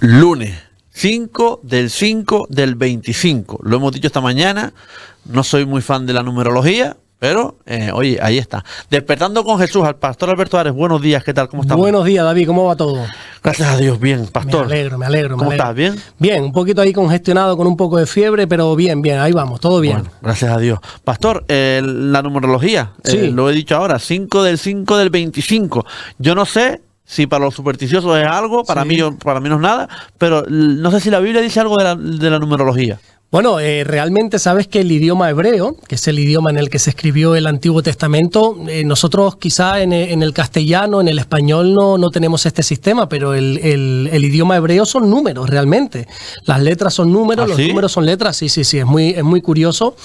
Lunes 5 del 5 del 25. Lo hemos dicho esta mañana. No soy muy fan de la numerología, pero oye, ahí está. Despertando con Jesús, al pastor Alberto Ares. Buenos días, ¿qué tal? ¿Cómo estás? Buenos días, David, ¿cómo va todo? Gracias a Dios, bien, pastor. Me alegro. ¿Cómo estás? ¿Bien? Bien, un poquito ahí congestionado con un poco de fiebre, pero bien, ahí vamos, todo bien. Bueno, gracias a Dios. Pastor, la numerología, Sí. lo he dicho ahora, 5 del 5 del 25. Yo no sé si para los supersticiosos es algo, para Sí. mí no es nada, pero no sé si la Biblia dice algo de la numerología. Bueno, realmente sabes que el idioma hebreo, que es el idioma en el que se escribió el Antiguo Testamento, nosotros quizá en el castellano, en el español no tenemos este sistema, pero el idioma hebreo son números realmente. Las letras son números, ¿Ah, los sí? números son letras, sí, es muy curioso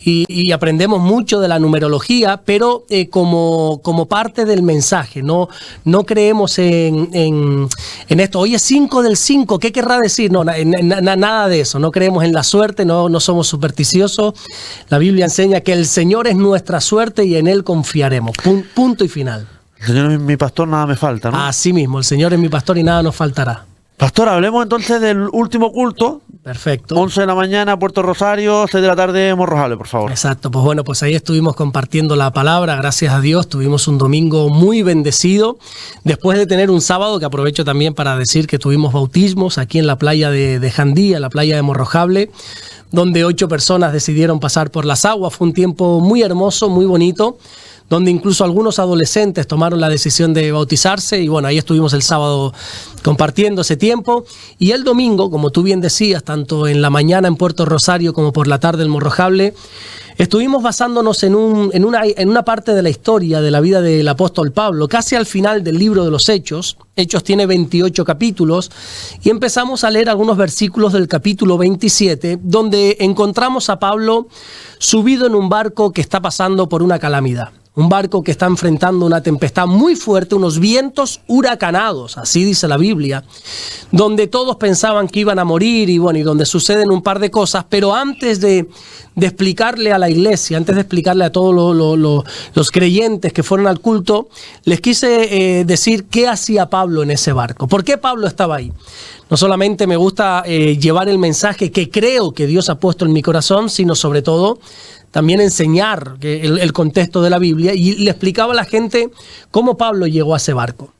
y aprendemos mucho de la numerología, pero como parte del mensaje, no creemos en esto. Oye, 5 del 5, ¿qué querrá decir? No, nada de eso, no creemos en la suerte. No somos supersticiosos. La Biblia enseña que el Señor es nuestra suerte y en Él confiaremos. Punto y final. El Señor es mi pastor, nada me falta, ¿no? Así mismo, el Señor es mi pastor y nada nos faltará. Pastor, hablemos entonces del último culto. Perfecto. 11 de la mañana, Puerto Rosario, 6 de la tarde, Morrojable, por favor. Exacto, pues bueno, pues ahí estuvimos compartiendo la palabra, gracias a Dios, tuvimos un domingo muy bendecido, después de tener un sábado, que aprovecho también para decir que tuvimos bautismos aquí en la playa de Jandía, la playa de Morrojable, donde 8 personas decidieron pasar por las aguas. Fue un tiempo muy hermoso, muy bonito, donde incluso algunos adolescentes tomaron la decisión de bautizarse y bueno, ahí estuvimos el sábado compartiendo ese tiempo y el domingo, como tú bien decías, tanto en la mañana en Puerto Rosario como por la tarde en Morrojable, estuvimos basándonos en una parte de la historia de la vida del apóstol Pablo, casi al final del libro de los Hechos. Hechos tiene 28 capítulos y empezamos a leer algunos versículos del capítulo 27, donde encontramos a Pablo subido en un barco que está pasando por una calamidad. Un barco que está enfrentando una tempestad muy fuerte, unos vientos huracanados, así dice la Biblia, donde todos pensaban que iban a morir y bueno, y donde suceden un par de cosas, pero antes de explicarle a la iglesia, antes de explicarle a todos los creyentes que fueron al culto, les quise decir qué hacía Pablo en ese barco, por qué Pablo estaba ahí. No solamente me gusta llevar el mensaje que creo que Dios ha puesto en mi corazón, sino sobre todo también enseñar el contexto de la Biblia, y le explicaba a la gente cómo Pablo llegó a ese barco.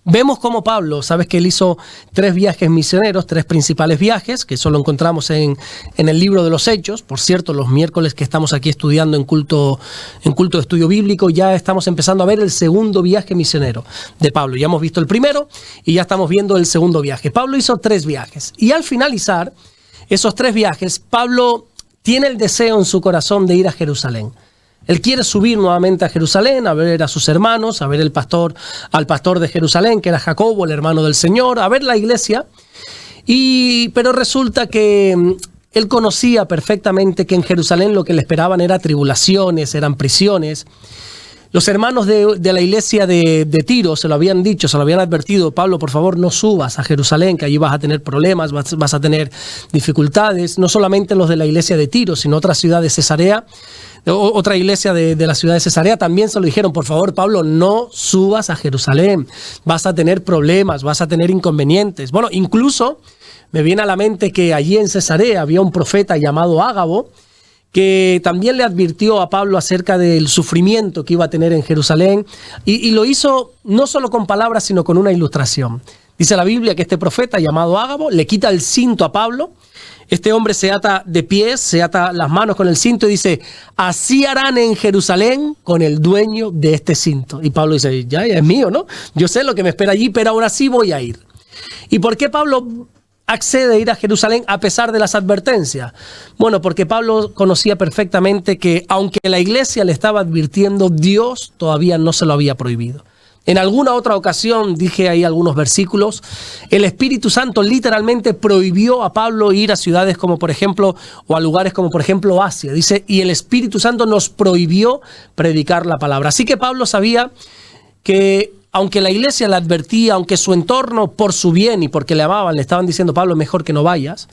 Vemos cómo Pablo, sabes que él hizo 3 viajes misioneros, 3 principales viajes, que eso lo encontramos en el libro de los Hechos. Por cierto, los miércoles que estamos aquí estudiando en culto de estudio bíblico, ya estamos empezando a ver el segundo viaje misionero de Pablo. Ya hemos visto el primero y ya estamos viendo el segundo viaje. Pablo hizo 3 viajes y al finalizar esos 3 viajes, Pablo tiene el deseo en su corazón de ir a Jerusalén. Él quiere subir nuevamente a Jerusalén, a ver a sus hermanos, a ver al pastor de Jerusalén, que era Jacobo, el hermano del Señor, a ver la iglesia. Pero resulta que él conocía perfectamente que en Jerusalén lo que le esperaban eran tribulaciones, eran prisiones. Los hermanos de la iglesia de Tiro se lo habían dicho, se lo habían advertido: Pablo, por favor, no subas a Jerusalén, que allí vas a tener problemas, vas a tener dificultades. No solamente los de la iglesia de Tiro, sino otra ciudad de Cesarea, otra iglesia de la ciudad de Cesarea también se lo dijeron: por favor, Pablo, no subas a Jerusalén, vas a tener problemas, vas a tener inconvenientes. Bueno, incluso me viene a la mente que allí en Cesarea había un profeta llamado Ágabo, que también le advirtió a Pablo acerca del sufrimiento que iba a tener en Jerusalén, y lo hizo no solo con palabras, sino con una ilustración. Dice la Biblia que este profeta llamado Ágabo le quita el cinto a Pablo. Este hombre se ata de pies, se ata las manos con el cinto y dice: así harán en Jerusalén con el dueño de este cinto. Y Pablo dice: ya es mío, ¿no? Yo sé lo que me espera allí, pero ahora sí voy a ir. ¿Y por qué Pablo accede a ir a Jerusalén a pesar de las advertencias? Bueno, porque Pablo conocía perfectamente que aunque la iglesia le estaba advirtiendo, Dios todavía no se lo había prohibido. En alguna otra ocasión, dije ahí algunos versículos, el Espíritu Santo literalmente prohibió a Pablo ir a ciudades como por ejemplo, o a lugares como por ejemplo Asia. Dice: y el Espíritu Santo nos prohibió predicar la palabra. Así que Pablo sabía que aunque la iglesia le advertía, aunque su entorno por su bien y porque le amaban le estaban diciendo: Pablo, mejor que no vayas,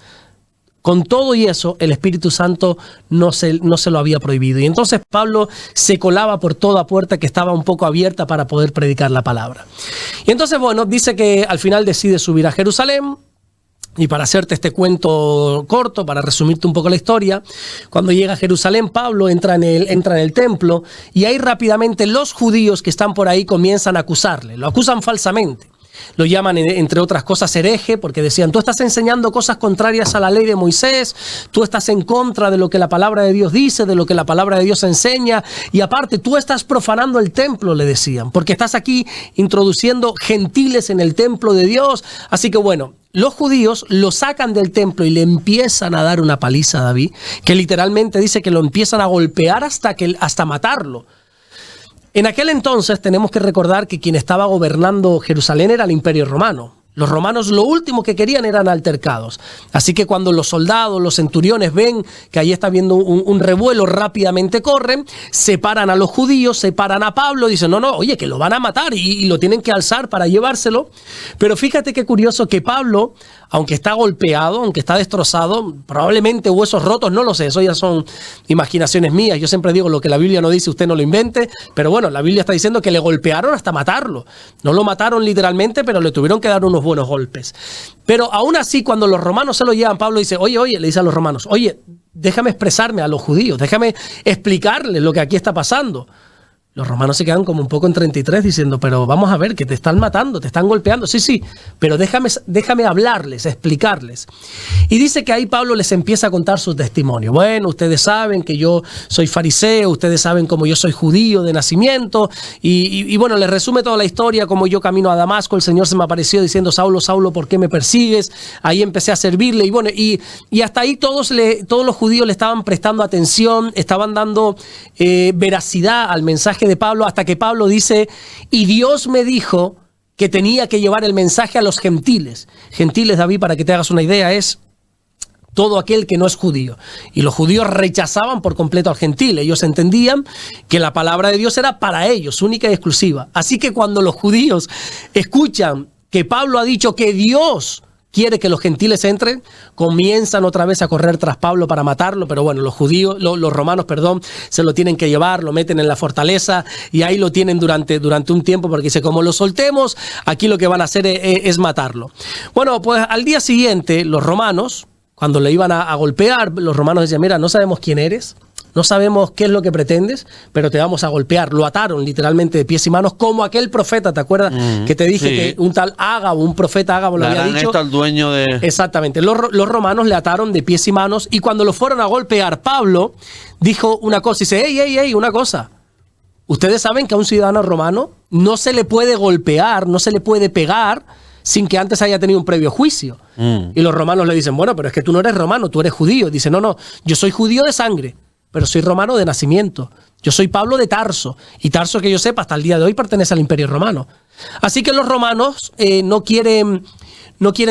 Con todo y eso, el Espíritu Santo no se lo había prohibido. Y entonces Pablo se colaba por toda puerta que estaba un poco abierta para poder predicar la palabra. Y entonces, bueno, dice que al final decide subir a Jerusalén. Y para hacerte este cuento corto, para resumirte un poco la historia, cuando llega a Jerusalén, Pablo entra en el templo y ahí rápidamente los judíos que están por ahí comienzan a acusarle. Lo acusan falsamente. Lo llaman, entre otras cosas, hereje, porque decían, tú estás enseñando cosas contrarias a la ley de Moisés, tú estás en contra de lo que la palabra de Dios dice, de lo que la palabra de Dios enseña, y aparte tú estás profanando el templo, le decían, porque estás aquí introduciendo gentiles en el templo de Dios. Así que bueno, los judíos lo sacan del templo y le empiezan a dar una paliza a David, que literalmente dice que lo empiezan a golpear hasta matarlo. En aquel entonces tenemos que recordar que quien estaba gobernando Jerusalén era el Imperio Romano. Los romanos lo último que querían eran altercados. Así que cuando los soldados, los centuriones ven que ahí está habiendo un revuelo, rápidamente corren, separan a los judíos, separan a Pablo, dicen, no, oye, que lo van a matar y lo tienen que alzar para llevárselo. Pero fíjate qué curioso que Pablo, aunque está golpeado, aunque está destrozado, probablemente huesos rotos, no lo sé, eso ya son imaginaciones mías. Yo siempre digo, lo que la Biblia no dice, usted no lo invente, pero bueno, la Biblia está diciendo que le golpearon hasta matarlo. No lo mataron literalmente, pero le tuvieron que dar unos buenos golpes. Pero aún así, cuando los romanos se lo llevan, Pablo dice, oye, le dice a los romanos, oye, déjame expresarme a los judíos, déjame explicarles lo que aquí está pasando. Los romanos se quedan como un poco en 33 diciendo, pero vamos a ver, que te están matando, te están golpeando. Sí, pero déjame hablarles, explicarles. Y dice que ahí Pablo les empieza a contar su testimonio. Bueno, ustedes saben que yo soy fariseo, ustedes saben cómo yo soy judío de nacimiento. Y bueno, les resume toda la historia, como yo camino a Damasco, el Señor se me apareció diciendo, Saulo, Saulo, ¿por qué me persigues? Ahí empecé a servirle. Y bueno, y hasta ahí todos los judíos le estaban prestando atención, estaban dando veracidad al mensaje de Pablo, hasta que Pablo dice, y Dios me dijo que tenía que llevar el mensaje a los gentiles. Gentiles, David, para que te hagas una idea, es todo aquel que no es judío. Y los judíos rechazaban por completo al gentil. Ellos entendían que la palabra de Dios era para ellos, única y exclusiva. Así que cuando los judíos escuchan que Pablo ha dicho que Dios quiere que los gentiles entren, comienzan otra vez a correr tras Pablo para matarlo, pero bueno, los romanos, se lo tienen que llevar, lo meten en la fortaleza y ahí lo tienen durante un tiempo, porque dice, como lo soltemos, aquí lo que van a hacer es matarlo. Bueno, pues al día siguiente, los romanos, cuando le iban a golpear, los romanos decían, mira, no sabemos quién eres, no sabemos qué es lo que pretendes, pero te vamos a golpear. Lo ataron literalmente de pies y manos, como aquel profeta, ¿te acuerdas? Que te dije que un tal Ágabo, un profeta Ágabo lo había dicho. Esto al dueño de... Exactamente. Los romanos le ataron de pies y manos, y cuando lo fueron a golpear, Pablo dijo una cosa, dice, ey, una cosa. Ustedes saben que a un ciudadano romano no se le puede golpear, no se le puede pegar sin que antes haya tenido un previo juicio. Y los romanos le dicen, bueno, pero es que tú no eres romano, tú eres judío. Dice, no, yo soy judío de sangre, pero soy romano de nacimiento. Yo soy Pablo de Tarso. Y Tarso, que yo sepa, hasta el día de hoy pertenece al Imperio Romano. Así que los romanos no quieren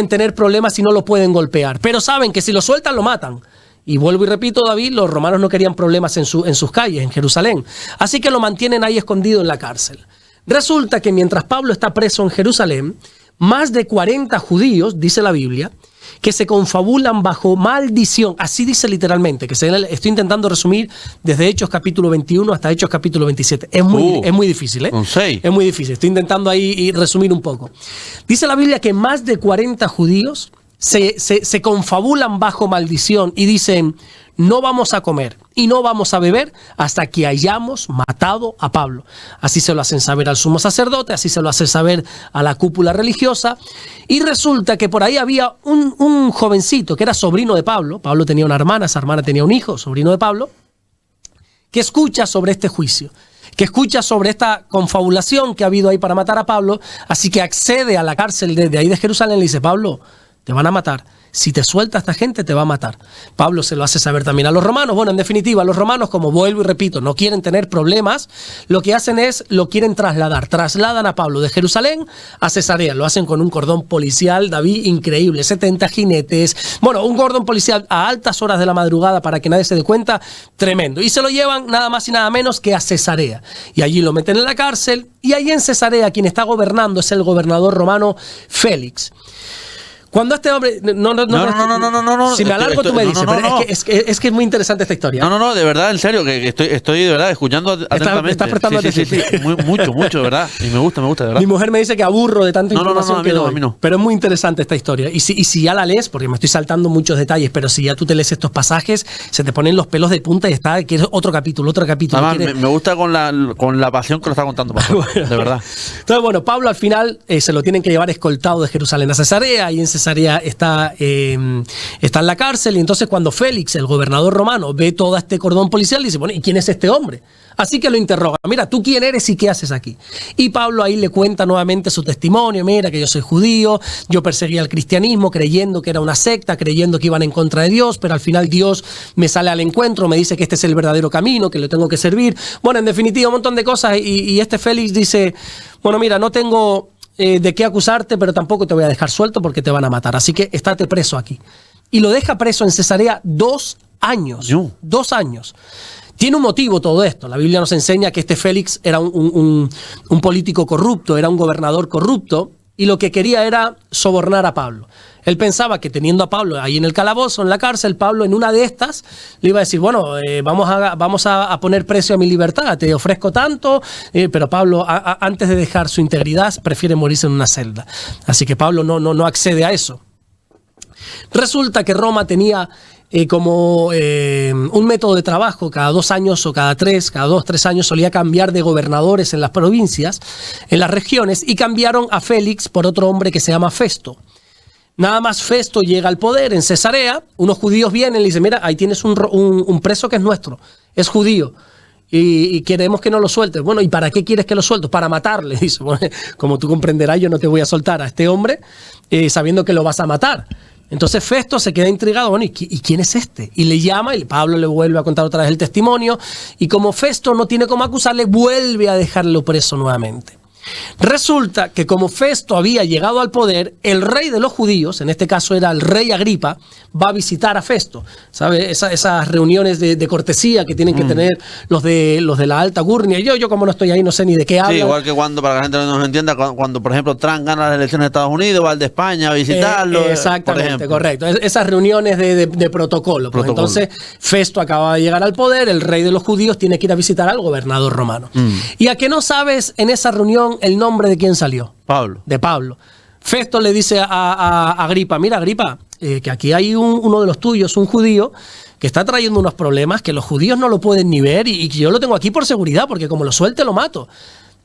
tener problemas si no lo pueden golpear. Pero saben que si lo sueltan, lo matan. Y vuelvo y repito, David, los romanos no querían problemas en sus calles, en Jerusalén. Así que lo mantienen ahí escondido en la cárcel. Resulta que mientras Pablo está preso en Jerusalén, más de 40 judíos, dice la Biblia, que se confabulan bajo maldición. Así dice literalmente, estoy intentando resumir desde Hechos capítulo 21 hasta Hechos capítulo 27. Es muy difícil, ¿eh? Es muy difícil. Estoy intentando ahí resumir un poco. Dice la Biblia que más de 40 judíos se confabulan bajo maldición y dicen, no vamos a comer y no vamos a beber hasta que hayamos matado a Pablo. Así se lo hacen saber al sumo sacerdote, así se lo hacen saber a la cúpula religiosa. Y resulta que por ahí había un jovencito que era sobrino de Pablo. Pablo tenía una hermana, esa hermana tenía un hijo, sobrino de Pablo, que escucha sobre este juicio, que escucha sobre esta confabulación que ha habido ahí para matar a Pablo. Así que accede a la cárcel de ahí de Jerusalén y le dice, Pablo, te van a matar. Si te suelta esta gente, te va a matar. Pablo se lo hace saber también a los romanos. Bueno, en definitiva, los romanos, como vuelvo y repito, no quieren tener problemas, lo que hacen es, lo quieren trasladar. Trasladan a Pablo de Jerusalén a Cesarea. Lo hacen con un cordón policial, David, increíble. 70 jinetes. Bueno, un cordón policial a altas horas de la madrugada para que nadie se dé cuenta. Tremendo. Y se lo llevan nada más y nada menos que a Cesarea. Y allí lo meten en la cárcel. Y allí en Cesarea, quien está gobernando es el gobernador romano Félix. Cuando este hombre... No. Si me alargo, tú me dices. Es que es muy interesante esta historia. No, de verdad, en serio, que estoy de verdad escuchando atentamente. Estás prestando atención. Sí. Mucho, de verdad. Y me gusta, de verdad. Mi mujer me dice que aburro de tanta información que doy. A mí no. Pero es muy interesante esta historia. Y si ya la lees, porque me estoy saltando muchos detalles, pero si ya tú te lees estos pasajes, se te ponen los pelos de punta y quieres otro capítulo. Además, me gusta con la pasión que lo está contando, pastor, de verdad. Entonces, bueno, Pablo al final se lo tienen que llevar escoltado de Jerusalén a Cesarea, y en Cesarea está en la cárcel. Y entonces cuando Félix, el gobernador romano, ve todo este cordón policial, dice, bueno, ¿y quién es este hombre? Así que lo interroga, mira, ¿tú quién eres y qué haces aquí? Y Pablo ahí le cuenta nuevamente su testimonio, mira que yo soy judío, yo perseguía el cristianismo creyendo que era una secta, creyendo que iban en contra de Dios, pero al final Dios me sale al encuentro, me dice que este es el verdadero camino, que le tengo que servir. Bueno, en definitiva, un montón de cosas, y este Félix dice, bueno, mira, no tengo de qué acusarte, pero tampoco te voy a dejar suelto porque te van a matar, así que estate preso aquí. Y lo deja preso en Cesarea 2 años. 2 años. Tiene un motivo todo esto. La Biblia nos enseña que este Félix era un político corrupto, era un gobernador corrupto, y lo que quería era sobornar a Pablo. Él pensaba que teniendo a Pablo ahí en el calabozo, en la cárcel, Pablo en una de estas le iba a decir, bueno, vamos a poner precio a mi libertad, te ofrezco tanto, pero Pablo, antes de dejar su integridad, prefiere morirse en una celda. Así que Pablo no accede a eso. Resulta que Roma tenía como un método de trabajo, cada 2 años o cada 2, 3 años solía cambiar de gobernadores en las provincias, en las regiones, y cambiaron a Félix por otro hombre que se llama Festo. Nada más Festo llega al poder en Cesarea, unos judíos vienen y le dicen, mira, ahí tienes un preso que es nuestro, es judío. Y queremos que no lo sueltes. Bueno, ¿y para qué quieres que lo sueltes? Para matarle. Dice, bueno, como tú comprenderás, yo no te voy a soltar a este hombre sabiendo que lo vas a matar. Entonces Festo se queda intrigado, bueno, ¿y quién es este? Y le llama, y Pablo le vuelve a contar otra vez el testimonio, y como Festo no tiene cómo acusarle, vuelve a dejarlo preso nuevamente. Resulta que como Festo había llegado al poder, el rey de los judíos, en este caso era el rey Agripa, va a visitar a Festo. ¿Sabe? Esas reuniones de cortesía que tienen que tener los de la alta gurnia. Yo como no estoy ahí, no sé ni de qué hablan. Sí, igual que cuando, para que la gente no nos entienda, cuando por ejemplo Trump gana las elecciones de Estados Unidos, va al de España a visitarlo. Exactamente, correcto. Esas reuniones de protocolo. Pues entonces Festo acaba de llegar al poder, el rey de los judíos tiene que ir a visitar al gobernador romano. ¿Y a qué no sabes en esa reunión el nombre de quién salió? Pablo. De Pablo. Festo le dice a Agripa, mira Agripa, que aquí hay uno de los tuyos, un judío, que está trayendo unos problemas que los judíos no lo pueden ni ver y yo lo tengo aquí por seguridad, porque como lo suelte lo mato.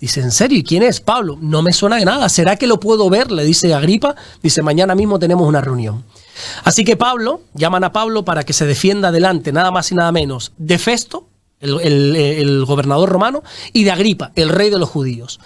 Dice, ¿en serio? ¿Y quién es? Pablo. No me suena de nada. ¿Será que lo puedo ver? Le dice Agripa. Dice, mañana mismo tenemos una reunión. Así que llaman a Pablo para que se defienda delante, nada más y nada menos, de Festo, el gobernador romano, y de Agripa, el rey de los judíos.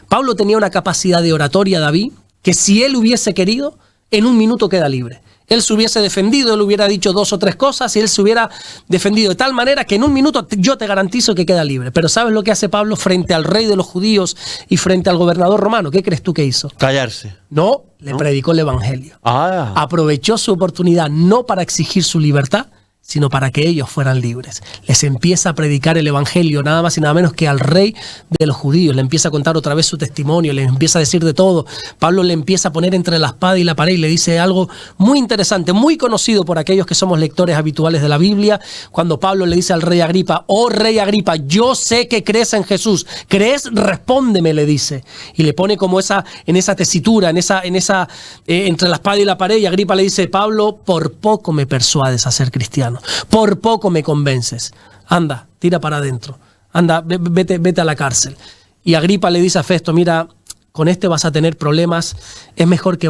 Pablo tenía una capacidad de oratoria, David, que si él hubiese querido, en un minuto queda libre. Él se hubiese defendido, él hubiera dicho 2 o 3 cosas y él se hubiera defendido de tal manera que en un minuto yo te garantizo que queda libre. Pero ¿sabes lo que hace Pablo frente al rey de los judíos y frente al gobernador romano? ¿Qué crees tú que hizo? Callarse. No, le predicó el evangelio. Ah. Aprovechó su oportunidad no para exigir su libertad, sino para que ellos fueran libres. Les empieza a predicar el evangelio, nada más y nada menos que al rey de los judíos. Le empieza a contar otra vez su testimonio, le empieza a decir de todo. Pablo le empieza a poner entre la espada y la pared y le dice algo muy interesante, muy conocido por aquellos que somos lectores habituales de la Biblia, cuando Pablo le dice al rey Agripa, oh rey Agripa, yo sé que crees en Jesús. ¿Crees? Respóndeme, le dice. Y le pone como en esa tesitura, entre la espada y la pared, y Agripa le dice, Pablo, por poco me persuades a ser cristiano. Por poco me convences. Anda, tira para adentro. Anda, vete a la cárcel. Y Agripa le dice a Festo, mira, con este vas a tener problemas, es mejor que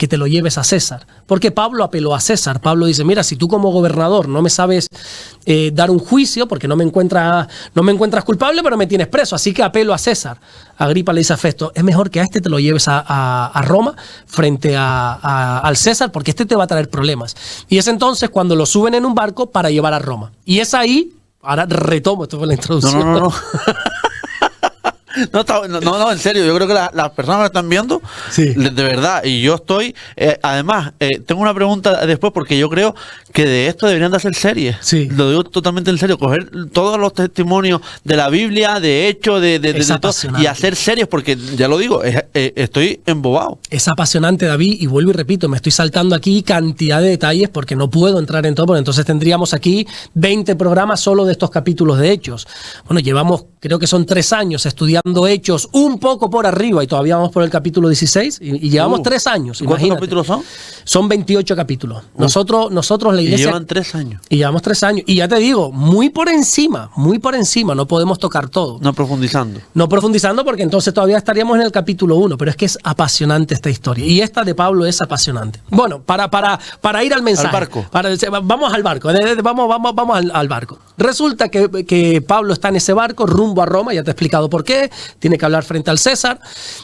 te lo lleves a César. Porque Pablo apeló a César. Pablo dice, mira, si tú como gobernador no me sabes dar un juicio, porque no me encuentras culpable, pero me tienes preso, así que apelo a César. Agripa le dice a Festo, es mejor que a este te lo lleves a Roma frente al César, porque este te va a traer problemas. Y es entonces cuando lo suben en un barco para llevar a Roma. Y es ahí, ahora retomo, esto fue la introducción. No. No, en serio, yo creo que las personas que están viendo, Sí. de verdad, y yo estoy, además, tengo una pregunta después, porque yo creo que de esto deberían de hacer series. Sí. Lo digo totalmente en serio, coger todos los testimonios de la Biblia, de Hechos, de Es todo, apasionante. y hacer series, porque ya lo digo, estoy embobado. Es apasionante, David, y vuelvo y repito, me estoy saltando aquí cantidad de detalles porque no puedo entrar en todo, porque entonces tendríamos aquí 20 programas solo de estos capítulos de Hechos. Bueno, llevamos, creo que son 3 años estudiando Hechos un poco por arriba y todavía vamos por el capítulo 16 y llevamos 3 años. ¿Cuántos Imagínate. capítulos son? Son 28 capítulos. Nosotros la Y iglesia... llevan 3 años. Y llevamos 3 años. Y ya te digo, muy por encima, no podemos tocar todo. No profundizando. No profundizando porque entonces todavía estaríamos en el capítulo 1, pero es que es apasionante esta historia. Y esta de Pablo es apasionante. Bueno, para ir al mensaje. Al barco. Vamos al barco. Vamos al barco. Resulta que Pablo está en ese barco rumbo a Roma, ya te he explicado por qué, tiene que hablar frente al César,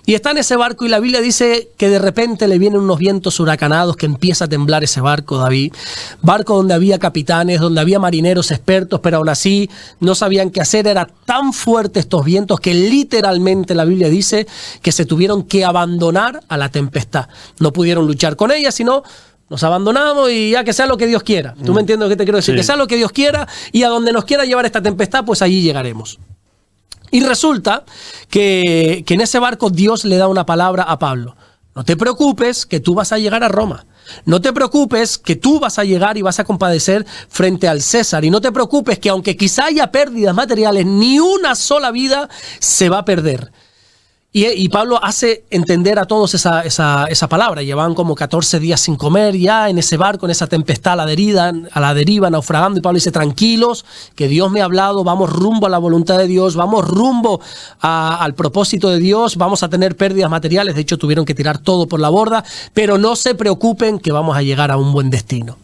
y está en ese barco y la Biblia dice que de repente le vienen unos vientos huracanados, que empieza a temblar ese barco, David. Barco donde había capitanes, donde había marineros expertos, pero aún así no sabían qué hacer. Era tan fuerte estos vientos que literalmente la Biblia dice que se tuvieron que abandonar a la tempestad. No pudieron luchar con ella, sino nos abandonamos y ya que sea lo que Dios quiera. ¿Tú me entiendes lo que te quiero decir? Sí. Que sea lo que Dios quiera y a donde nos quiera llevar esta tempestad, pues allí llegaremos. Y resulta que en ese barco Dios le da una palabra a Pablo. No te preocupes que tú vas a llegar a Roma. No te preocupes que tú vas a llegar y vas a compadecer frente al César. Y no te preocupes que aunque quizá haya pérdidas materiales, ni una sola vida se va a perder. Y Pablo hace entender a todos esa palabra. Llevaban como 14 días sin comer ya en ese barco, en esa tempestad a la deriva, naufragando. Y Pablo dice, tranquilos, que Dios me ha hablado, vamos rumbo a la voluntad de Dios, vamos rumbo al propósito de Dios, vamos a tener pérdidas materiales. De hecho, tuvieron que tirar todo por la borda, pero no se preocupen que vamos a llegar a un buen destino.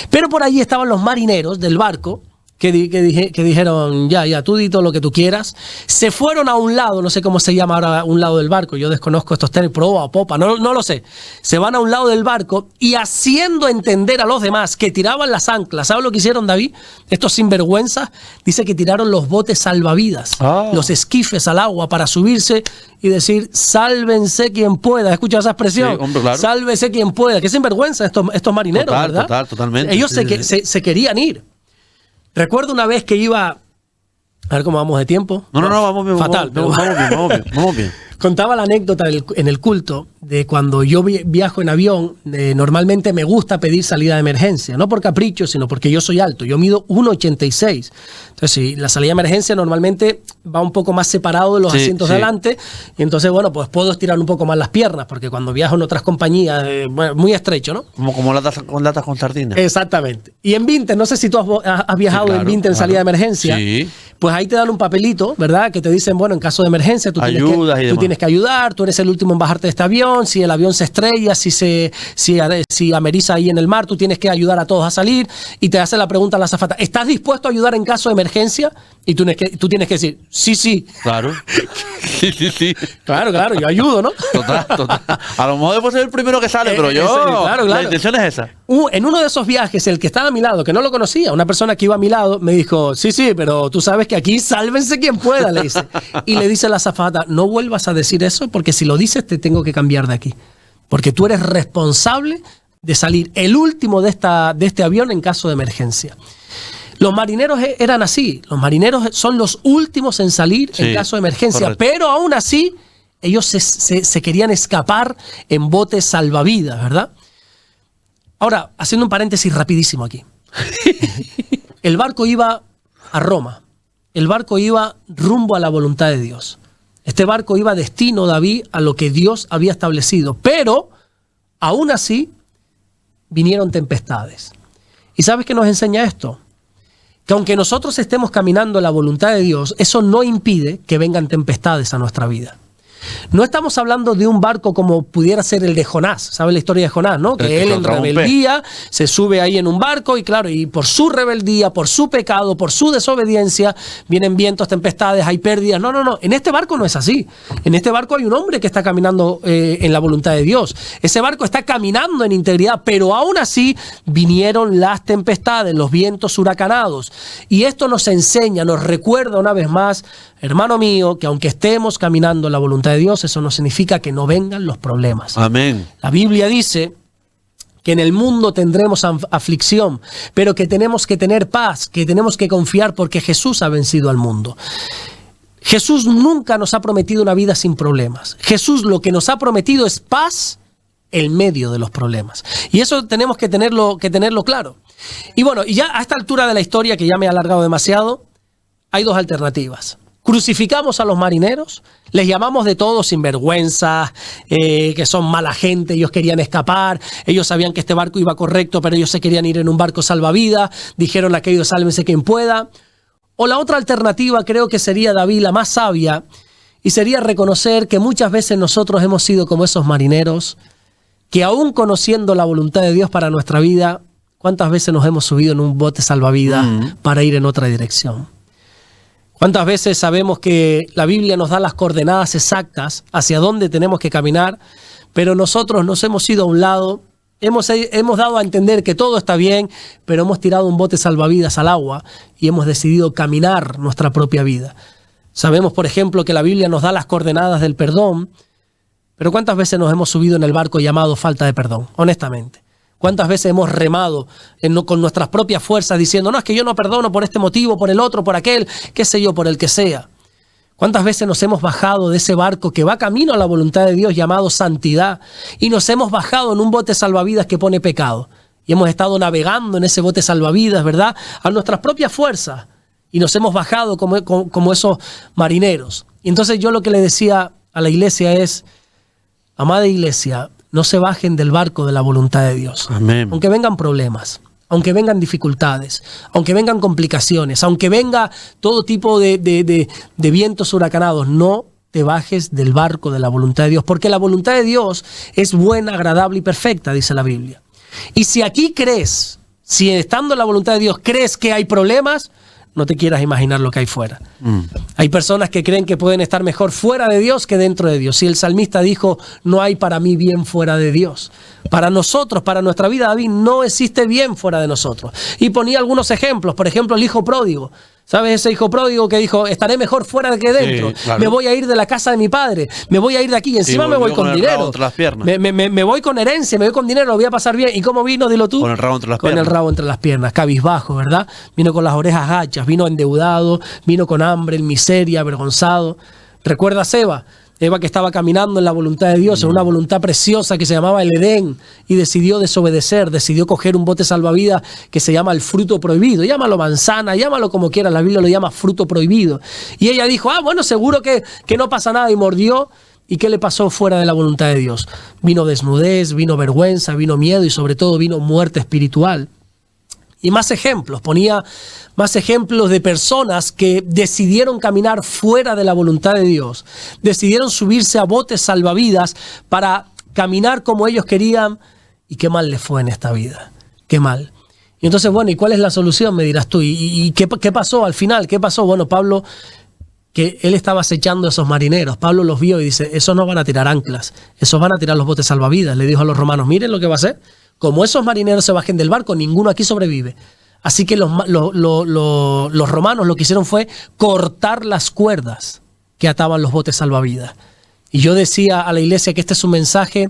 Pero por allí estaban los marineros del barco, que dijeron, ya, tú di todo lo que tú quieras. Se fueron a un lado, no sé cómo se llama ahora un lado del barco, yo desconozco estos términos, proa o popa, no lo sé. Se van a un lado del barco y haciendo entender a los demás que tiraban las anclas. ¿Sabes lo que hicieron, David? Estos sinvergüenzas, dice que tiraron los botes salvavidas, los esquifes al agua para subirse y decir, sálvense quien pueda. ¿Escuchas esa expresión? Sí, hombre, claro. Sálvese quien pueda. Qué sinvergüenza estos marineros, ¿verdad? Totalmente. Ellos Sí. se querían ir. Recuerdo una vez que iba... A ver cómo vamos de tiempo. No, vamos bien. Fatal. Vamos bien. Contaba la anécdota en el culto de cuando yo viajo en avión, normalmente me gusta pedir salida de emergencia, no por capricho, sino porque yo soy alto, yo mido 1,86. Entonces, si la salida de emergencia normalmente va un poco más separado de los asientos de adelante, y entonces, bueno, pues puedo estirar un poco más las piernas, porque cuando viajo en otras compañías, bueno, muy estrecho, ¿no? Como latas con sardinas. Exactamente. Y en Vinted, no sé si tú has viajado en Vinted en salida de emergencia, pues ahí te dan un papelito, ¿verdad? Que te dicen, bueno, en caso de emergencia, tú tienes que ayudar, tú eres el último en bajarte de este avión, si el avión se estrella, si ameriza ahí en el mar, tú tienes que ayudar a todos a salir, y te hace la pregunta a la azafata, ¿estás dispuesto a ayudar en caso de emergencia? Y tú tienes que decir, sí. Claro. Sí. Claro, yo ayudo, ¿no? Total. A lo mejor después ser el primero que sale, pero yo, claro. la intención es esa. En uno de esos viajes, el que estaba a mi lado, que no lo conocía, una persona que iba a mi lado, me dijo, sí, pero tú sabes que aquí sálvense quien pueda, le dice. Y le dice la azafata, no vuelvas a decir eso, porque si lo dices te tengo que cambiar de aquí. Porque tú eres responsable de salir el último de este avión en caso de emergencia. Los marineros eran así. Los marineros son los últimos en salir en caso de emergencia. Correcto. Pero aún así, ellos se querían escapar en botes salvavidas, ¿verdad? Ahora, haciendo un paréntesis rapidísimo aquí. El barco iba a Roma. El barco iba rumbo a la voluntad de Dios. Este barco iba destino, David, a lo que Dios había establecido. Pero, aún así, vinieron tempestades. ¿Y sabes qué nos enseña esto? Que aunque nosotros estemos caminando en la voluntad de Dios, eso no impide que vengan tempestades a nuestra vida. No estamos hablando de un barco como pudiera ser el de Jonás. ¿Sabes la historia de Jonás, no? Que él en rebeldía se sube ahí en un barco y claro, y por su rebeldía, por su pecado, por su desobediencia, vienen vientos, tempestades, hay pérdidas. No. En este barco no es así. En este barco hay un hombre que está caminando en la voluntad de Dios. Ese barco está caminando en integridad, pero aún así vinieron las tempestades, los vientos huracanados. Y esto nos enseña, nos recuerda una vez más hermano mío, que aunque estemos caminando en la voluntad de Dios, eso no significa que no vengan los problemas. Amén. La Biblia dice que en el mundo tendremos aflicción, pero que tenemos que tener paz, que tenemos que confiar porque Jesús ha vencido al mundo. Jesús nunca nos ha prometido una vida sin problemas. Jesús lo que nos ha prometido es paz en medio de los problemas. Y eso tenemos que tenerlo claro. Y bueno, y ya a esta altura de la historia, que ya me he alargado demasiado, hay dos alternativas. Crucificamos a los marineros, les llamamos de todo sinvergüenza, que son mala gente, ellos querían escapar, ellos sabían que este barco iba correcto, pero ellos se querían ir en un barco salvavidas, dijeron aquello, sálvense quien pueda. O la otra alternativa creo que sería, David, la más sabia, y sería reconocer que muchas veces nosotros hemos sido como esos marineros, que aún conociendo la voluntad de Dios para nuestra vida, ¿cuántas veces nos hemos subido en un bote salvavidas para ir en otra dirección? ¿Cuántas veces sabemos que la Biblia nos da las coordenadas exactas hacia dónde tenemos que caminar, pero nosotros nos hemos ido a un lado, hemos dado a entender que todo está bien, pero hemos tirado un bote salvavidas al agua y hemos decidido caminar nuestra propia vida? Sabemos, por ejemplo, que la Biblia nos da las coordenadas del perdón, pero ¿cuántas veces nos hemos subido en el barco llamado falta de perdón? Honestamente. ¿Cuántas veces hemos remado con nuestras propias fuerzas diciendo, no, es que yo no perdono por este motivo, por el otro, por aquel, qué sé yo, por el que sea? ¿Cuántas veces nos hemos bajado de ese barco que va camino a la voluntad de Dios llamado santidad y nos hemos bajado en un bote salvavidas que pone pecado? Y hemos estado navegando en ese bote salvavidas, ¿verdad? A nuestras propias fuerzas. Y nos hemos bajado como esos marineros. Y entonces yo lo que le decía a la iglesia es, amada iglesia, no se bajen del barco de la voluntad de Dios. Amén. Aunque vengan problemas, aunque vengan dificultades, aunque vengan complicaciones, aunque venga todo tipo de vientos huracanados, no te bajes del barco de la voluntad de Dios, porque la voluntad de Dios es buena, agradable y perfecta, dice la Biblia. Y si aquí crees, si estando en la voluntad de Dios crees que hay problemas, no te quieras imaginar lo que hay fuera. Hay personas que creen que pueden estar mejor fuera de Dios que dentro de Dios. Y el salmista dijo, no hay para mí bien fuera de Dios. Para nosotros, para nuestra vida, David, no existe bien fuera de nosotros. Y ponía algunos ejemplos. Por ejemplo, el hijo pródigo. ¿Sabes? Ese hijo pródigo que dijo, estaré mejor fuera que dentro. Sí, claro. Me voy a ir de la casa de mi padre. Me voy a ir de aquí. Y encima me voy con dinero. Me voy con herencia, me voy con dinero, lo voy a pasar bien. ¿Y cómo vino? Dilo tú. Con el rabo entre las piernas. Con el rabo entre las piernas, cabizbajo, ¿verdad? Vino con las orejas gachas, vino endeudado, vino con hambre, en miseria, avergonzado. ¿Recuerda a Eva? Eva que estaba caminando en la voluntad de Dios, en una voluntad preciosa que se llamaba el Edén, y decidió desobedecer, decidió coger un bote salvavidas que se llama el fruto prohibido. Llámalo manzana, llámalo como quieras, la Biblia lo llama fruto prohibido. Y ella dijo, bueno, seguro que no pasa nada, y mordió. ¿Y qué le pasó fuera de la voluntad de Dios? Vino desnudez, vino vergüenza, vino miedo y sobre todo vino muerte espiritual. Y más ejemplos, ponía más ejemplos de personas que decidieron caminar fuera de la voluntad de Dios, decidieron subirse a botes salvavidas para caminar como ellos querían, y qué mal les fue en esta vida, qué mal. Y entonces, bueno, ¿y cuál es la solución? Me dirás tú, ¿y qué pasó al final? ¿Qué pasó? Bueno, Pablo, que él estaba acechando a esos marineros, Pablo los vio y dice, esos no van a tirar anclas, esos van a tirar los botes salvavidas. Le dijo a los romanos, miren lo que va a hacer. Como esos marineros se bajen del barco, ninguno aquí sobrevive. Así que los romanos lo que hicieron fue cortar las cuerdas que ataban los botes salvavidas. Y yo decía a la iglesia que este es un mensaje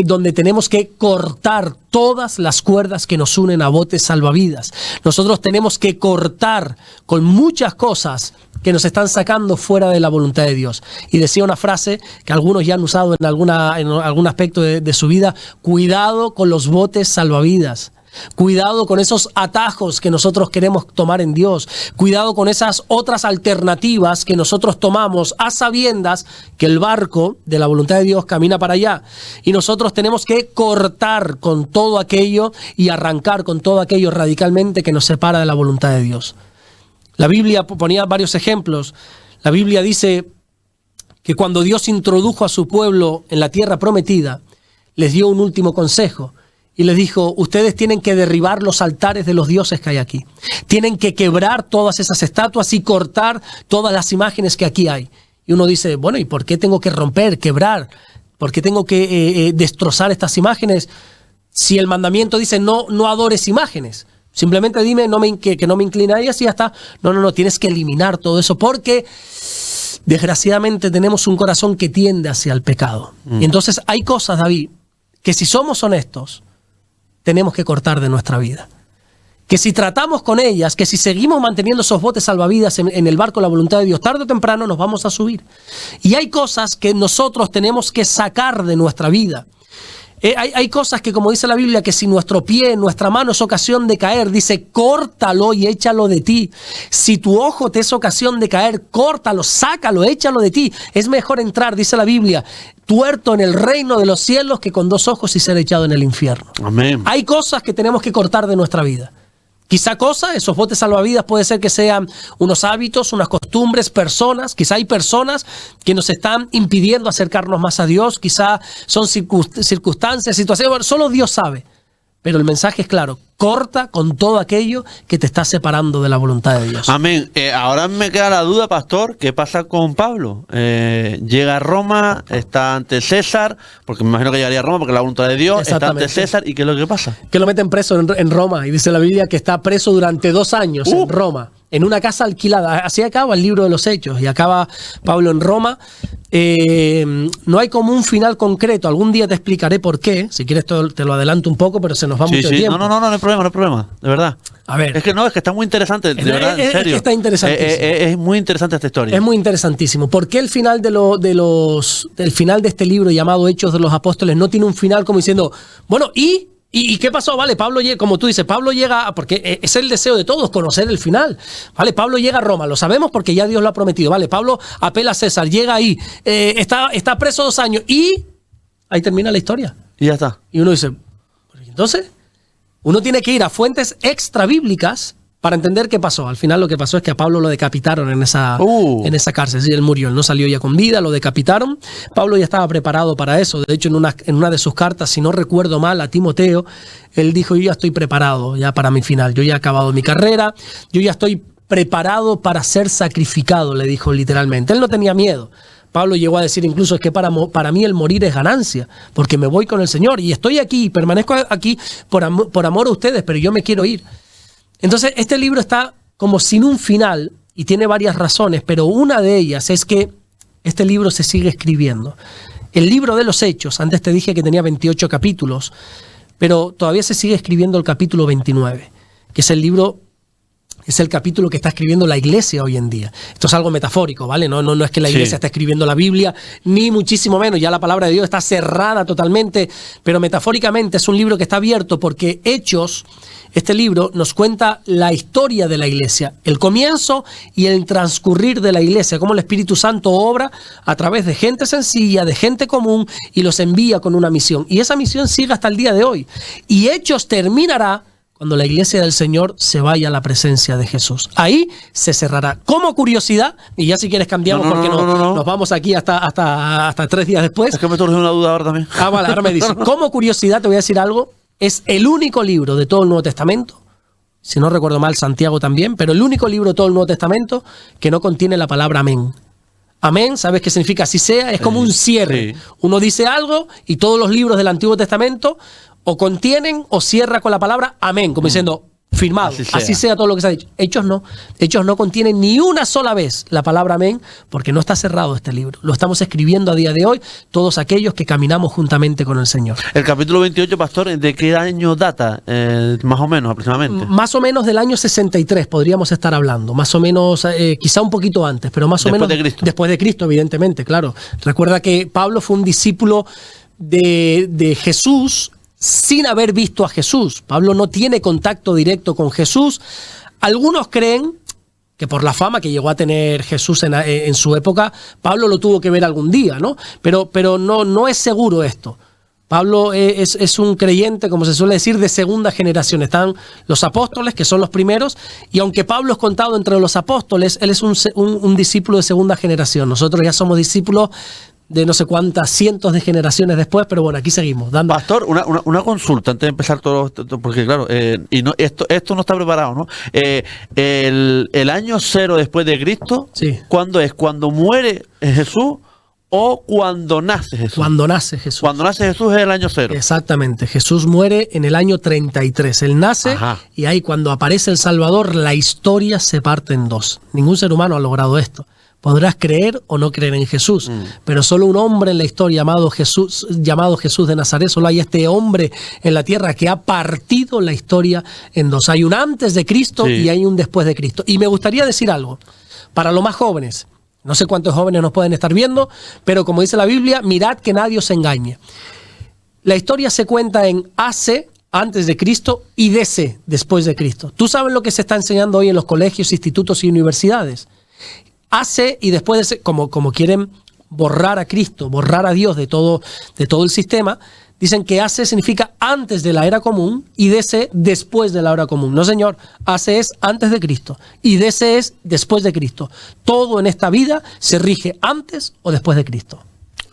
donde tenemos que cortar todas las cuerdas que nos unen a botes salvavidas. Nosotros tenemos que cortar con muchas cosas que nos están sacando fuera de la voluntad de Dios. Y decía una frase que algunos ya han usado en algún aspecto de su vida: cuidado con los botes salvavidas. Cuidado con esos atajos que nosotros queremos tomar en Dios. Cuidado con esas otras alternativas que nosotros tomamos a sabiendas que el barco de la voluntad de Dios camina para allá. Y nosotros tenemos que cortar con todo aquello y arrancar con todo aquello radicalmente que nos separa de la voluntad de Dios. La Biblia ponía varios ejemplos. La Biblia dice que cuando Dios introdujo a su pueblo en la tierra prometida, les dio un último consejo. Y les dijo, ustedes tienen que derribar los altares de los dioses que hay aquí. Tienen que quebrar todas esas estatuas y cortar todas las imágenes que aquí hay. Y uno dice, bueno, ¿y por qué tengo que romper, quebrar? ¿Por qué tengo que destrozar estas imágenes? Si el mandamiento dice, no adores imágenes. Simplemente dime que no me incline a ellas y ya está. No, tienes que eliminar todo eso porque desgraciadamente tenemos un corazón que tiende hacia el pecado. Y entonces hay cosas, David, que si somos honestos, tenemos que cortar de nuestra vida. Que si tratamos con ellas, que si seguimos manteniendo esos botes salvavidas en el barco de la voluntad de Dios, tarde o temprano nos vamos a subir. Y hay cosas que nosotros tenemos que sacar de nuestra vida. Hay cosas que, como dice la Biblia, que si nuestro pie, nuestra mano es ocasión de caer, dice, córtalo y échalo de ti. Si tu ojo te es ocasión de caer, córtalo, sácalo, échalo de ti. Es mejor entrar, dice la Biblia, tuerto en el reino de los cielos que con 2 ojos y ser echado en el infierno. Amén. Hay cosas que tenemos que cortar de nuestra vida. Quizá esos botes salvavidas puede ser que sean unos hábitos, unas costumbres, personas. Quizá hay personas que nos están impidiendo acercarnos más a Dios. Quizá son circunstancias, situaciones. Bueno, solo Dios sabe. Pero el mensaje es claro. Corta con todo aquello que te está separando de la voluntad de Dios. Amén. Ahora me queda la duda, pastor, ¿qué pasa con Pablo? Llega a Roma, está ante César, porque me imagino que llegaría a Roma porque es la voluntad de Dios, está ante César, ¿y qué es lo que pasa? Que lo meten preso en Roma, y dice la Biblia que está preso durante 2 años en Roma, en una casa alquilada. Así acaba el libro de los Hechos, y acaba Pablo en Roma. No hay como un final concreto. Algún día te explicaré por qué. Si quieres te lo adelanto un poco, pero se nos va mucho tiempo. No hay problema, de verdad. A ver. Es que está muy interesante, de verdad, en serio. Es que está interesantísimo. Es muy interesante esta historia. Es muy interesantísimo. ¿Por qué el final el final de este libro llamado Hechos de los Apóstoles no tiene un final como diciendo, bueno, ¿Y qué pasó? Vale, Pablo llega, como tú dices, Pablo llega, porque es el deseo de todos, conocer el final. Vale, Pablo llega a Roma, lo sabemos porque ya Dios lo ha prometido. Vale, Pablo apela a César, llega ahí, está preso 2 años y ahí termina la historia. Y ya está. Y uno dice, entonces, uno tiene que ir a fuentes extra bíblicas para entender qué pasó. Al final lo que pasó es que a Pablo lo decapitaron en esa cárcel. Sí, él murió, él no salió ya con vida, lo decapitaron. Pablo ya estaba preparado para eso. De hecho, en una de sus cartas, si no recuerdo mal, a Timoteo, él dijo, yo ya estoy preparado ya para mi final. Yo ya he acabado mi carrera, yo ya estoy preparado para ser sacrificado, le dijo literalmente. Él no tenía miedo. Pablo llegó a decir incluso es que para mí el morir es ganancia, porque me voy con el Señor y estoy aquí, permanezco aquí por amor a ustedes, pero yo me quiero ir. Entonces, este libro está como sin un final y tiene varias razones, pero una de ellas es que este libro se sigue escribiendo. El libro de los Hechos, antes te dije que tenía 28 capítulos, pero todavía se sigue escribiendo el capítulo 29, que es el capítulo que está escribiendo la iglesia hoy en día. Esto es algo metafórico, ¿vale? No es que la iglesia está escribiendo la Biblia, ni muchísimo menos. Ya la palabra de Dios está cerrada totalmente, pero metafóricamente es un libro que está abierto porque Hechos, este libro, nos cuenta la historia de la iglesia, el comienzo y el transcurrir de la iglesia, cómo el Espíritu Santo obra a través de gente sencilla, de gente común, y los envía con una misión. Y esa misión sigue hasta el día de hoy. Y Hechos terminará cuando la iglesia del Señor se vaya a la presencia de Jesús. Ahí se cerrará. Como curiosidad, y ya si quieres cambiamos porque nos vamos aquí hasta 3 días después. Es que me surge una duda ahora también. Vale, ahora me dice. Como curiosidad te voy a decir algo. Es el único libro de todo el Nuevo Testamento, si no recuerdo mal, Santiago también, pero el único libro de todo el Nuevo Testamento que no contiene la palabra amén. Amén, ¿sabes qué significa así sea? Es como un cierre. Sí. Uno dice algo y todos los libros del Antiguo Testamento o contienen o cierra con la palabra amén, como diciendo firmado, así sea todo lo que se ha dicho. Hechos no contienen ni una sola vez la palabra amén, porque no está cerrado este libro. Lo estamos escribiendo a día de hoy, todos aquellos que caminamos juntamente con el Señor. El capítulo 28, pastor, ¿de qué año data? Más o menos, aproximadamente. Más o menos del año 63 podríamos estar hablando, más o menos, quizá un poquito antes, pero más o menos después de Cristo, evidentemente, claro. Recuerda que Pablo fue un discípulo de Jesús, sin haber visto a Jesús. Pablo no tiene contacto directo con Jesús. Algunos creen que por la fama que llegó a tener Jesús en su época, Pablo lo tuvo que ver algún día, ¿no? Pero no es seguro esto. Pablo es un creyente, como se suele decir, de segunda generación. Están los apóstoles, que son los primeros, y aunque Pablo es contado entre los apóstoles, él es un discípulo de segunda generación. Nosotros ya somos discípulos de no sé cuántas cientos de generaciones después, pero bueno, aquí seguimos dando. Pastor, una consulta antes de empezar todo, porque claro, y no, esto no está preparado, ¿no? El año 0 después de Cristo, sí. ¿Cuándo es? ¿Cuando muere Jesús o cuando nace Jesús. Cuando nace Jesús. Cuando nace Jesús es el año 0. Exactamente. Jesús muere en el año 33. Él nace y ahí cuando aparece el Salvador, la historia se parte en dos. Ningún ser humano ha logrado esto. Podrás creer o no creer en Jesús, pero solo un hombre en la historia llamado Jesús de Nazaret, solo hay este hombre en la tierra que ha partido la historia en dos. Hay un antes de Cristo y hay un después de Cristo. Y me gustaría decir algo, para los más jóvenes, no sé cuántos jóvenes nos pueden estar viendo, pero como dice la Biblia, mirad que nadie os engañe. La historia se cuenta en AC, antes de Cristo, y DC, después de Cristo. ¿Tú sabes lo que se está enseñando hoy en los colegios, institutos y universidades? AC y después de C, como quieren borrar a Cristo, borrar a Dios de todo el sistema, dicen que AC significa antes de la era común y DC después de la era común. No, señor, AC es antes de Cristo y DC es después de Cristo. Todo en esta vida se rige antes o después de Cristo.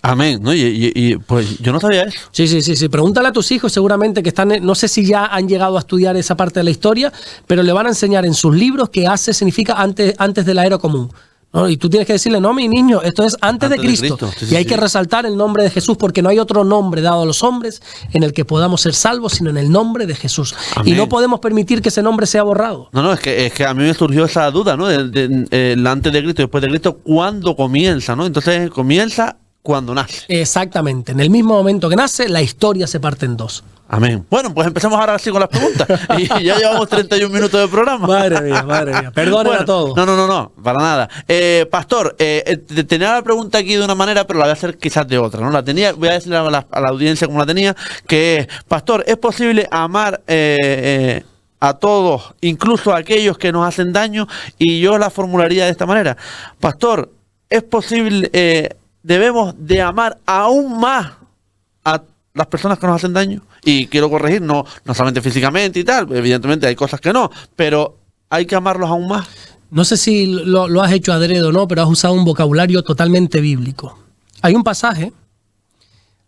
Amén, ¿no? Y pues yo no sabía eso. Sí. Pregúntale a tus hijos seguramente que están, no sé si ya han llegado a estudiar esa parte de la historia, pero le van a enseñar en sus libros que AC significa antes de la era común. ¿No? Y tú tienes que decirle, no, mi niño, esto es antes de Cristo. Sí, y hay que resaltar el nombre de Jesús porque no hay otro nombre dado a los hombres en el que podamos ser salvos, sino en el nombre de Jesús. Amén. Y no podemos permitir que ese nombre sea borrado. No, es que a mí me surgió esa duda, ¿no? El antes de Cristo y después de Cristo, ¿cuándo comienza, no? Entonces comienza cuando nace. Exactamente. En el mismo momento que nace, la historia se parte en dos. Amén. Bueno, pues empezamos ahora sí con las preguntas. Y ya llevamos 31 minutos de programa. Madre mía. Perdonen a todos. No, para nada. Pastor, tenía la pregunta aquí de una manera, pero la voy a hacer quizás de otra, ¿no? La tenía, voy a decirle a la audiencia como la tenía, que es, Pastor, ¿es posible amar a todos, incluso a aquellos que nos hacen daño? Y yo la formularía de esta manera. Pastor, ¿es posible, debemos de amar aún más a las personas que nos hacen daño? Y quiero corregir, no solamente físicamente y tal, evidentemente hay cosas que no, pero hay que amarlos aún más. No sé si lo has hecho adrede o no, pero has usado un vocabulario totalmente bíblico. Hay un pasaje,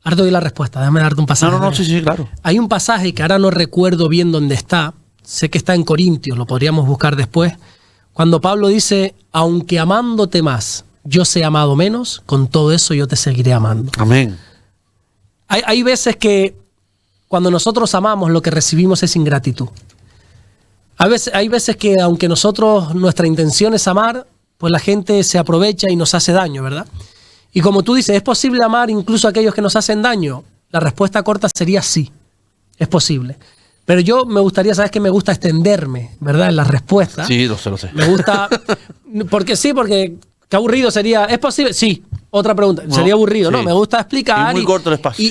ahora te doy la respuesta, déjame darte un pasaje. Sí, claro. Hay un pasaje que ahora no recuerdo bien dónde está, sé que está en Corintios, lo podríamos buscar después, cuando Pablo dice, aunque amándote más, yo sea amado menos, con todo eso yo te seguiré amando. Amén. Hay veces que cuando nosotros amamos, lo que recibimos es ingratitud. Hay veces que aunque nuestra intención es amar, pues la gente se aprovecha y nos hace daño, ¿verdad? Y como tú dices, ¿es posible amar incluso a aquellos que nos hacen daño? La respuesta corta sería sí, es posible. Pero yo me gustaría, ¿sabes qué? Me gusta extenderme, ¿verdad? En la respuesta. Sí, lo sé. Me gusta, porque qué aburrido sería. ¿Es posible? Sí. Otra pregunta. Sería aburrido, sí. ¿No? Me gusta explicar. Y muy corto el espacio.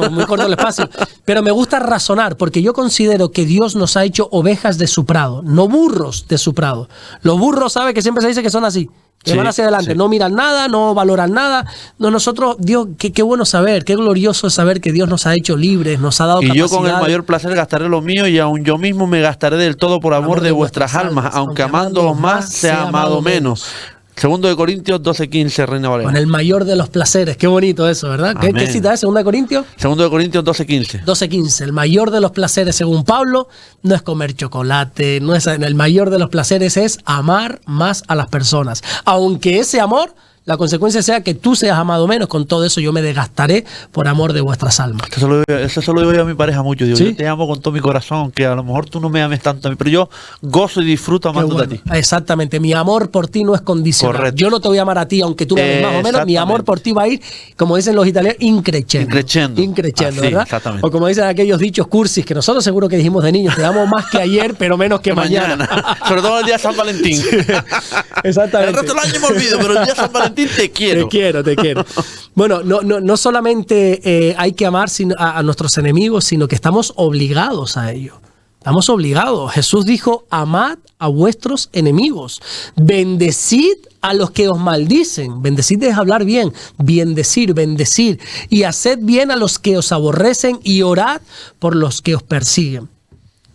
Muy corto el espacio. Pero me gusta razonar, porque yo considero que Dios nos ha hecho ovejas de su prado, no burros de su prado. Los burros, ¿sabe? Que siempre se dice que son así. Que van hacia adelante, no miran nada, no valoran nada. No, nosotros, Dios, qué bueno saber, qué glorioso es saber que Dios nos ha hecho libres, nos ha dado capacidad. Y yo con el mayor placer gastaré lo mío y aun yo mismo me gastaré del todo por amor de vuestras almas, aunque amándoos más sea amado menos. Segundo de Corintios 12:15, Reina Valera. Con el mayor de los placeres. Qué bonito eso, ¿verdad? ¿Qué cita es? ¿Segunda de Corintios? Segundo de Corintios 12:15. 12:15. El mayor de los placeres, según Pablo, no es comer chocolate, no es, el mayor de los placeres es amar más a las personas. Aunque ese amor, la consecuencia sea que tú seas amado menos, con todo eso yo me desgastaré por amor de vuestras almas. Eso solo digo yo a mi pareja mucho. Digo, ¿sí? Yo te amo con todo mi corazón, aunque a lo mejor tú no me ames tanto a mí, pero yo gozo y disfruto amándote a ti. Exactamente, mi amor por ti no es condicional. Correcto. Yo no te voy a amar a ti, aunque tú me ames más o menos, mi amor por ti va a ir, como dicen los italianos, increciendo, ¿verdad? Exactamente. O como dicen aquellos dichos cursis, que nosotros seguro que dijimos de niños, te amo más que ayer, pero menos que mañana. Sobre todo el día de San Valentín. Exactamente. El resto del año me olvido, pero el día de San Valentín te quiero. Te quiero. Bueno, no solamente hay que amar a nuestros enemigos, sino que estamos obligados a ello. Estamos obligados. Jesús dijo, amad a vuestros enemigos. Bendecid a los que os maldicen. Bendecid es hablar bien. Bendecir. Y haced bien a los que os aborrecen y orad por los que os persiguen.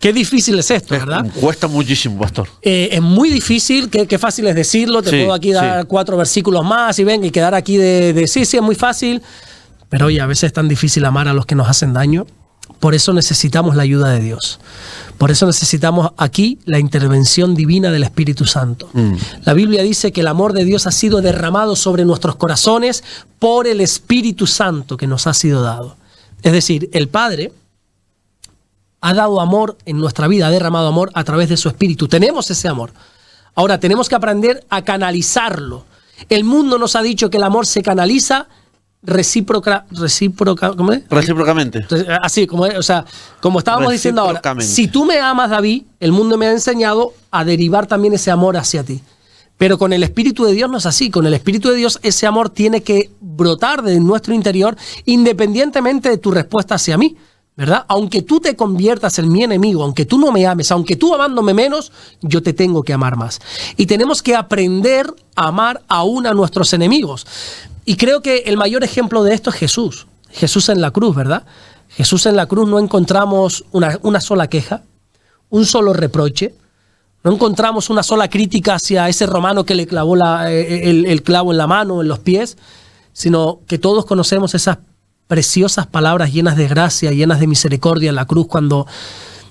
Qué difícil es esto, ¿verdad? Cuesta muchísimo, pastor. Es muy difícil, qué fácil es decirlo. Te puedo aquí dar 4 versículos más y quedar aquí de sí, es muy fácil. Pero oye, a veces es tan difícil amar a los que nos hacen daño. Por eso necesitamos la ayuda de Dios. Por eso necesitamos aquí la intervención divina del Espíritu Santo. La Biblia dice que el amor de Dios ha sido derramado sobre nuestros corazones por el Espíritu Santo que nos ha sido dado. Es decir, el Padre ha dado amor en nuestra vida, ha derramado amor a través de su Espíritu. Tenemos ese amor. Ahora tenemos que aprender a canalizarlo. El mundo nos ha dicho que el amor se canaliza ¿cómo es? Recíprocamente. Así, como estábamos diciendo ahora. Si tú me amas, David, el mundo me ha enseñado a derivar también ese amor hacia ti. Pero con el Espíritu de Dios no es así. Con el Espíritu de Dios ese amor tiene que brotar de nuestro interior independientemente de tu respuesta hacia mí, ¿verdad? Aunque tú te conviertas en mi enemigo, aunque tú no me ames, aunque tú amándome menos, yo te tengo que amar más. Y tenemos que aprender a amar aún a nuestros enemigos. Y creo que el mayor ejemplo de esto es Jesús. Jesús en la cruz, ¿verdad? Jesús en la cruz no encontramos una sola queja, un solo reproche. No encontramos una sola crítica hacia ese romano que le clavó el clavo en la mano, en los pies, sino que todos conocemos esas preciosas palabras llenas de gracia, llenas de misericordia en la cruz, cuando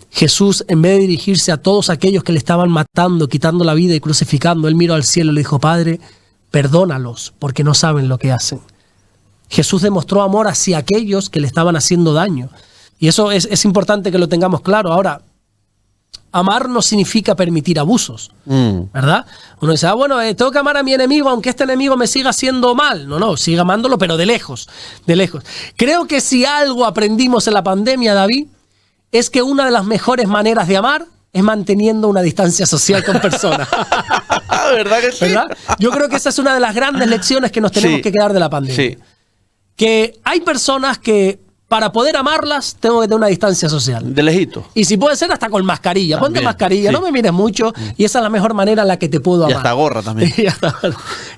Jesús, en vez de dirigirse a todos aquellos que le estaban matando, quitando la vida y crucificando, él miró al cielo y le dijo: Padre, perdónalos porque no saben lo que hacen. Jesús demostró amor hacia aquellos que le estaban haciendo daño. Y eso es importante que lo tengamos claro. Ahora, amar no significa permitir abusos, ¿verdad? Uno dice, bueno, tengo que amar a mi enemigo aunque este enemigo me siga haciendo mal. No, siga amándolo, pero de lejos, de lejos. Creo que si algo aprendimos en la pandemia, David, es que una de las mejores maneras de amar es manteniendo una distancia social con personas. ¿Verdad que sí? ¿Verdad? Yo creo que esa es una de las grandes lecciones que nos tenemos que quedar de la pandemia. Sí. Que hay personas que para poder amarlas tengo que tener una distancia social. De lejito. Y si puede ser hasta con mascarilla. También, Ponte mascarilla, sí. No me mires mucho. Y esa es la mejor manera en la que te puedo amar. Y hasta gorra también. Y hasta,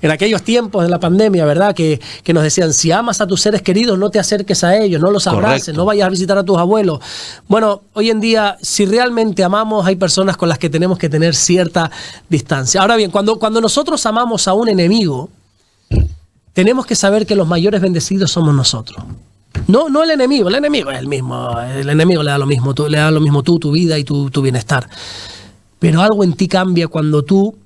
en aquellos tiempos de la pandemia, ¿verdad? Que nos decían, si amas a tus seres queridos, no te acerques a ellos, no los abraces, Correcto. no vayas a visitar a tus abuelos. Bueno, hoy en día, si realmente amamos, hay personas con las que tenemos que tener cierta distancia. Ahora bien, cuando nosotros amamos a un enemigo, tenemos que saber que los mayores bendecidos somos nosotros. No el enemigo es el mismo. El enemigo le da lo mismo, tu vida y tu bienestar. Pero algo en ti cambia cuando tú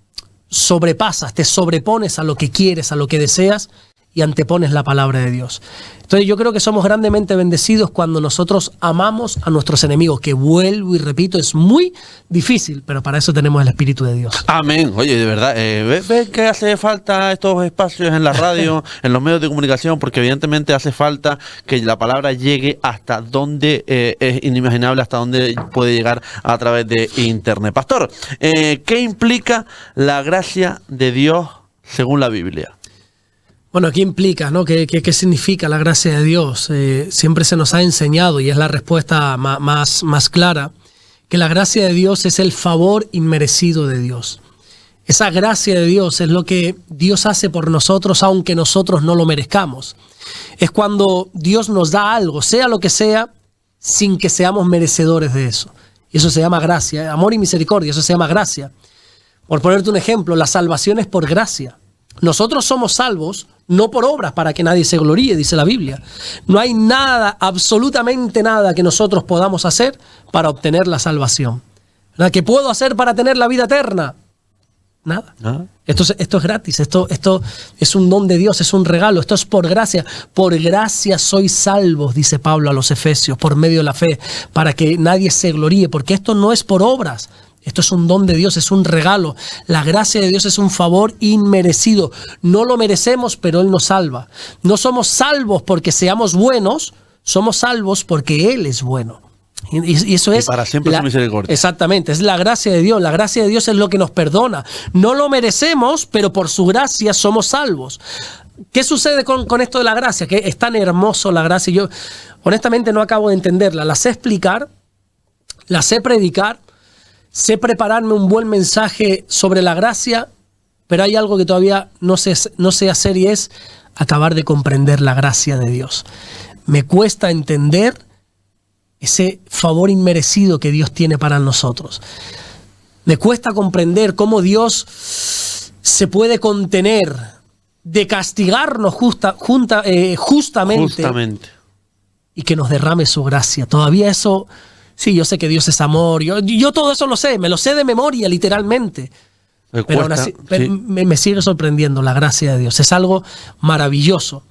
te sobrepones a lo que quieres, a lo que deseas y antepones la palabra de Dios. Entonces yo creo que somos grandemente bendecidos cuando nosotros amamos a nuestros enemigos, que vuelvo y repito, es muy difícil, pero para eso tenemos el Espíritu de Dios. Amén. Oye, de verdad, ¿ves que hace falta estos espacios en la radio, en los medios de comunicación? Porque evidentemente hace falta que la palabra llegue hasta donde es inimaginable, hasta donde puede llegar a través de internet. Pastor, ¿qué implica la gracia de Dios según la Biblia? Bueno, ¿qué implica, no? ¿Qué significa la gracia de Dios? Siempre se nos ha enseñado, y es la respuesta más clara, que la gracia de Dios es el favor inmerecido de Dios. Esa gracia de Dios es lo que Dios hace por nosotros, aunque nosotros no lo merezcamos. Es cuando Dios nos da algo, sea lo que sea, sin que seamos merecedores de eso. Y eso se llama gracia, amor y misericordia, eso se llama gracia. Por ponerte un ejemplo, la salvación es por gracia. Nosotros somos salvos no por obras para que nadie se gloríe, dice la Biblia. No hay nada, absolutamente nada que nosotros podamos hacer para obtener la salvación. ¿Verdad? ¿Qué puedo hacer para tener la vida eterna? Nada. Esto es gratis, esto es un don de Dios, es un regalo, esto es por gracia. Por gracia sois salvos, dice Pablo a los Efesios, por medio de la fe, para que nadie se gloríe, porque esto no es por obras. Esto es un don de Dios, es un regalo. La gracia de Dios es un favor inmerecido. No lo merecemos, pero Él nos salva. No somos salvos porque seamos buenos, somos salvos porque Él es bueno. Y eso es... Y para siempre su misericordia. Exactamente, es la gracia de Dios. La gracia de Dios es lo que nos perdona. No lo merecemos, pero por su gracia somos salvos. ¿Qué sucede con esto de la gracia? Que es tan hermoso la gracia. Yo honestamente no acabo de entenderla. La sé explicar, la sé predicar, sé prepararme un buen mensaje sobre la gracia, pero hay algo que todavía no sé hacer, y es acabar de comprender la gracia de Dios. Me cuesta entender ese favor inmerecido que Dios tiene para nosotros. Me cuesta comprender cómo Dios se puede contener de castigarnos justamente y que nos derrame su gracia. Todavía eso, sí, yo sé que Dios es amor, yo todo eso lo sé, me lo sé de memoria literalmente. Pero aún así, sí. me sigue sorprendiendo la gracia de Dios, es algo maravilloso.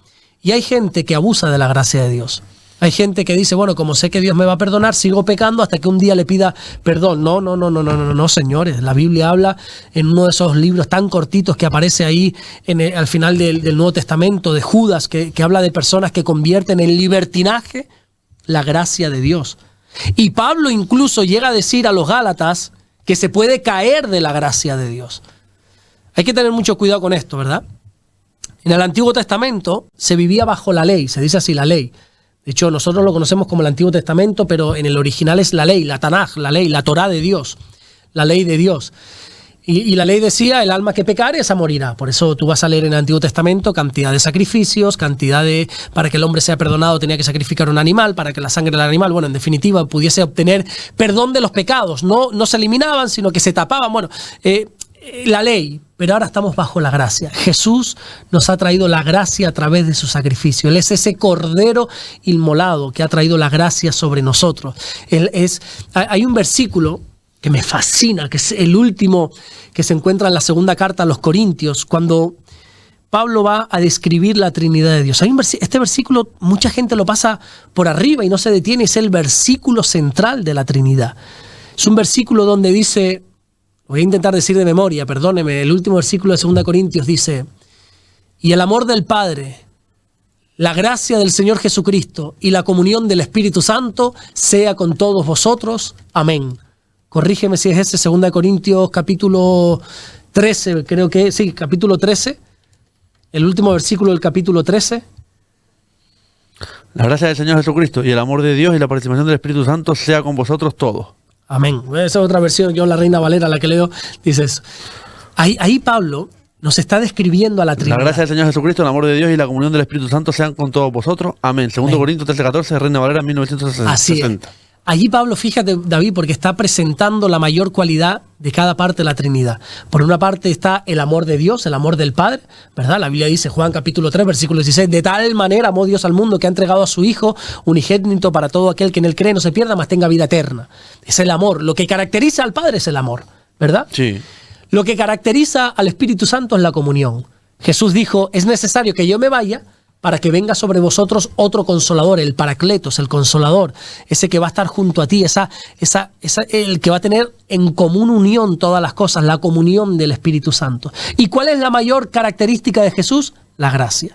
Y hay gente que abusa de la gracia de Dios. Hay gente que dice, bueno, como sé que Dios me va a perdonar, sigo pecando hasta que un día le pida perdón. No, señores. La Biblia habla en uno de esos libros tan cortitos que aparece ahí al final del Nuevo Testamento, de Judas, que habla de personas que convierten en libertinaje la gracia de Dios. Y Pablo incluso llega a decir a los Gálatas que se puede caer de la gracia de Dios. Hay que tener mucho cuidado con esto, ¿verdad? En el Antiguo Testamento se vivía bajo la ley, se dice así, la ley. De hecho, nosotros lo conocemos como el Antiguo Testamento, pero en el original es la ley, la Tanaj, la ley, la Torá de Dios, la ley de Dios. Y la ley decía, el alma que pecare, esa morirá. Por eso tú vas a leer en el Antiguo Testamento cantidad de sacrificios, para que el hombre sea perdonado tenía que sacrificar un animal, para que la sangre del animal, bueno, en definitiva, pudiese obtener perdón de los pecados. No se eliminaban, sino que se tapaban. Bueno, la ley, pero ahora estamos bajo la gracia. Jesús nos ha traído la gracia a través de su sacrificio. Él es ese cordero inmolado que ha traído la gracia sobre nosotros. Hay un versículo que me fascina, que es el último que se encuentra en la segunda carta a los Corintios, cuando Pablo va a describir la Trinidad de Dios. Este versículo mucha gente lo pasa por arriba y no se detiene, es el versículo central de la Trinidad. Es un versículo donde dice, voy a intentar decir de memoria, perdóneme, el último versículo de 2 Corintios dice, y el amor del Padre, la gracia del Señor Jesucristo y la comunión del Espíritu Santo sea con todos vosotros. Amén. Corrígeme si es ese, 2 Corintios capítulo 13, creo que sí, capítulo 13, el último versículo del capítulo 13. La gracia del Señor Jesucristo y el amor de Dios y la participación del Espíritu Santo sea con vosotros todos. Amén. Esa es otra versión, yo la Reina Valera, la que leo, dice eso. Ahí Pablo nos está describiendo a la Trinidad. La gracia del Señor Jesucristo, el amor de Dios y la comunión del Espíritu Santo sean con todos vosotros. Amén. 2 Corintios 13:14, Reina Valera, 1960. Así es. Allí Pablo, fíjate, David, porque está presentando la mayor cualidad de cada parte de la Trinidad. Por una parte está el amor de Dios, el amor del Padre, ¿verdad? La Biblia dice, Juan capítulo 3, versículo 16, de tal manera amó Dios al mundo que ha entregado a su Hijo unigénito para todo aquel que en él cree no se pierda, mas tenga vida eterna. Es el amor. Lo que caracteriza al Padre es el amor, ¿verdad? Sí. Lo que caracteriza al Espíritu Santo es la comunión. Jesús dijo, es necesario que yo me vaya para que venga sobre vosotros otro consolador, el Paracletos, el consolador, ese que va a estar junto a ti, el que va a tener en común unión todas las cosas, la comunión del Espíritu Santo. ¿Y cuál es la mayor característica de Jesús? La gracia,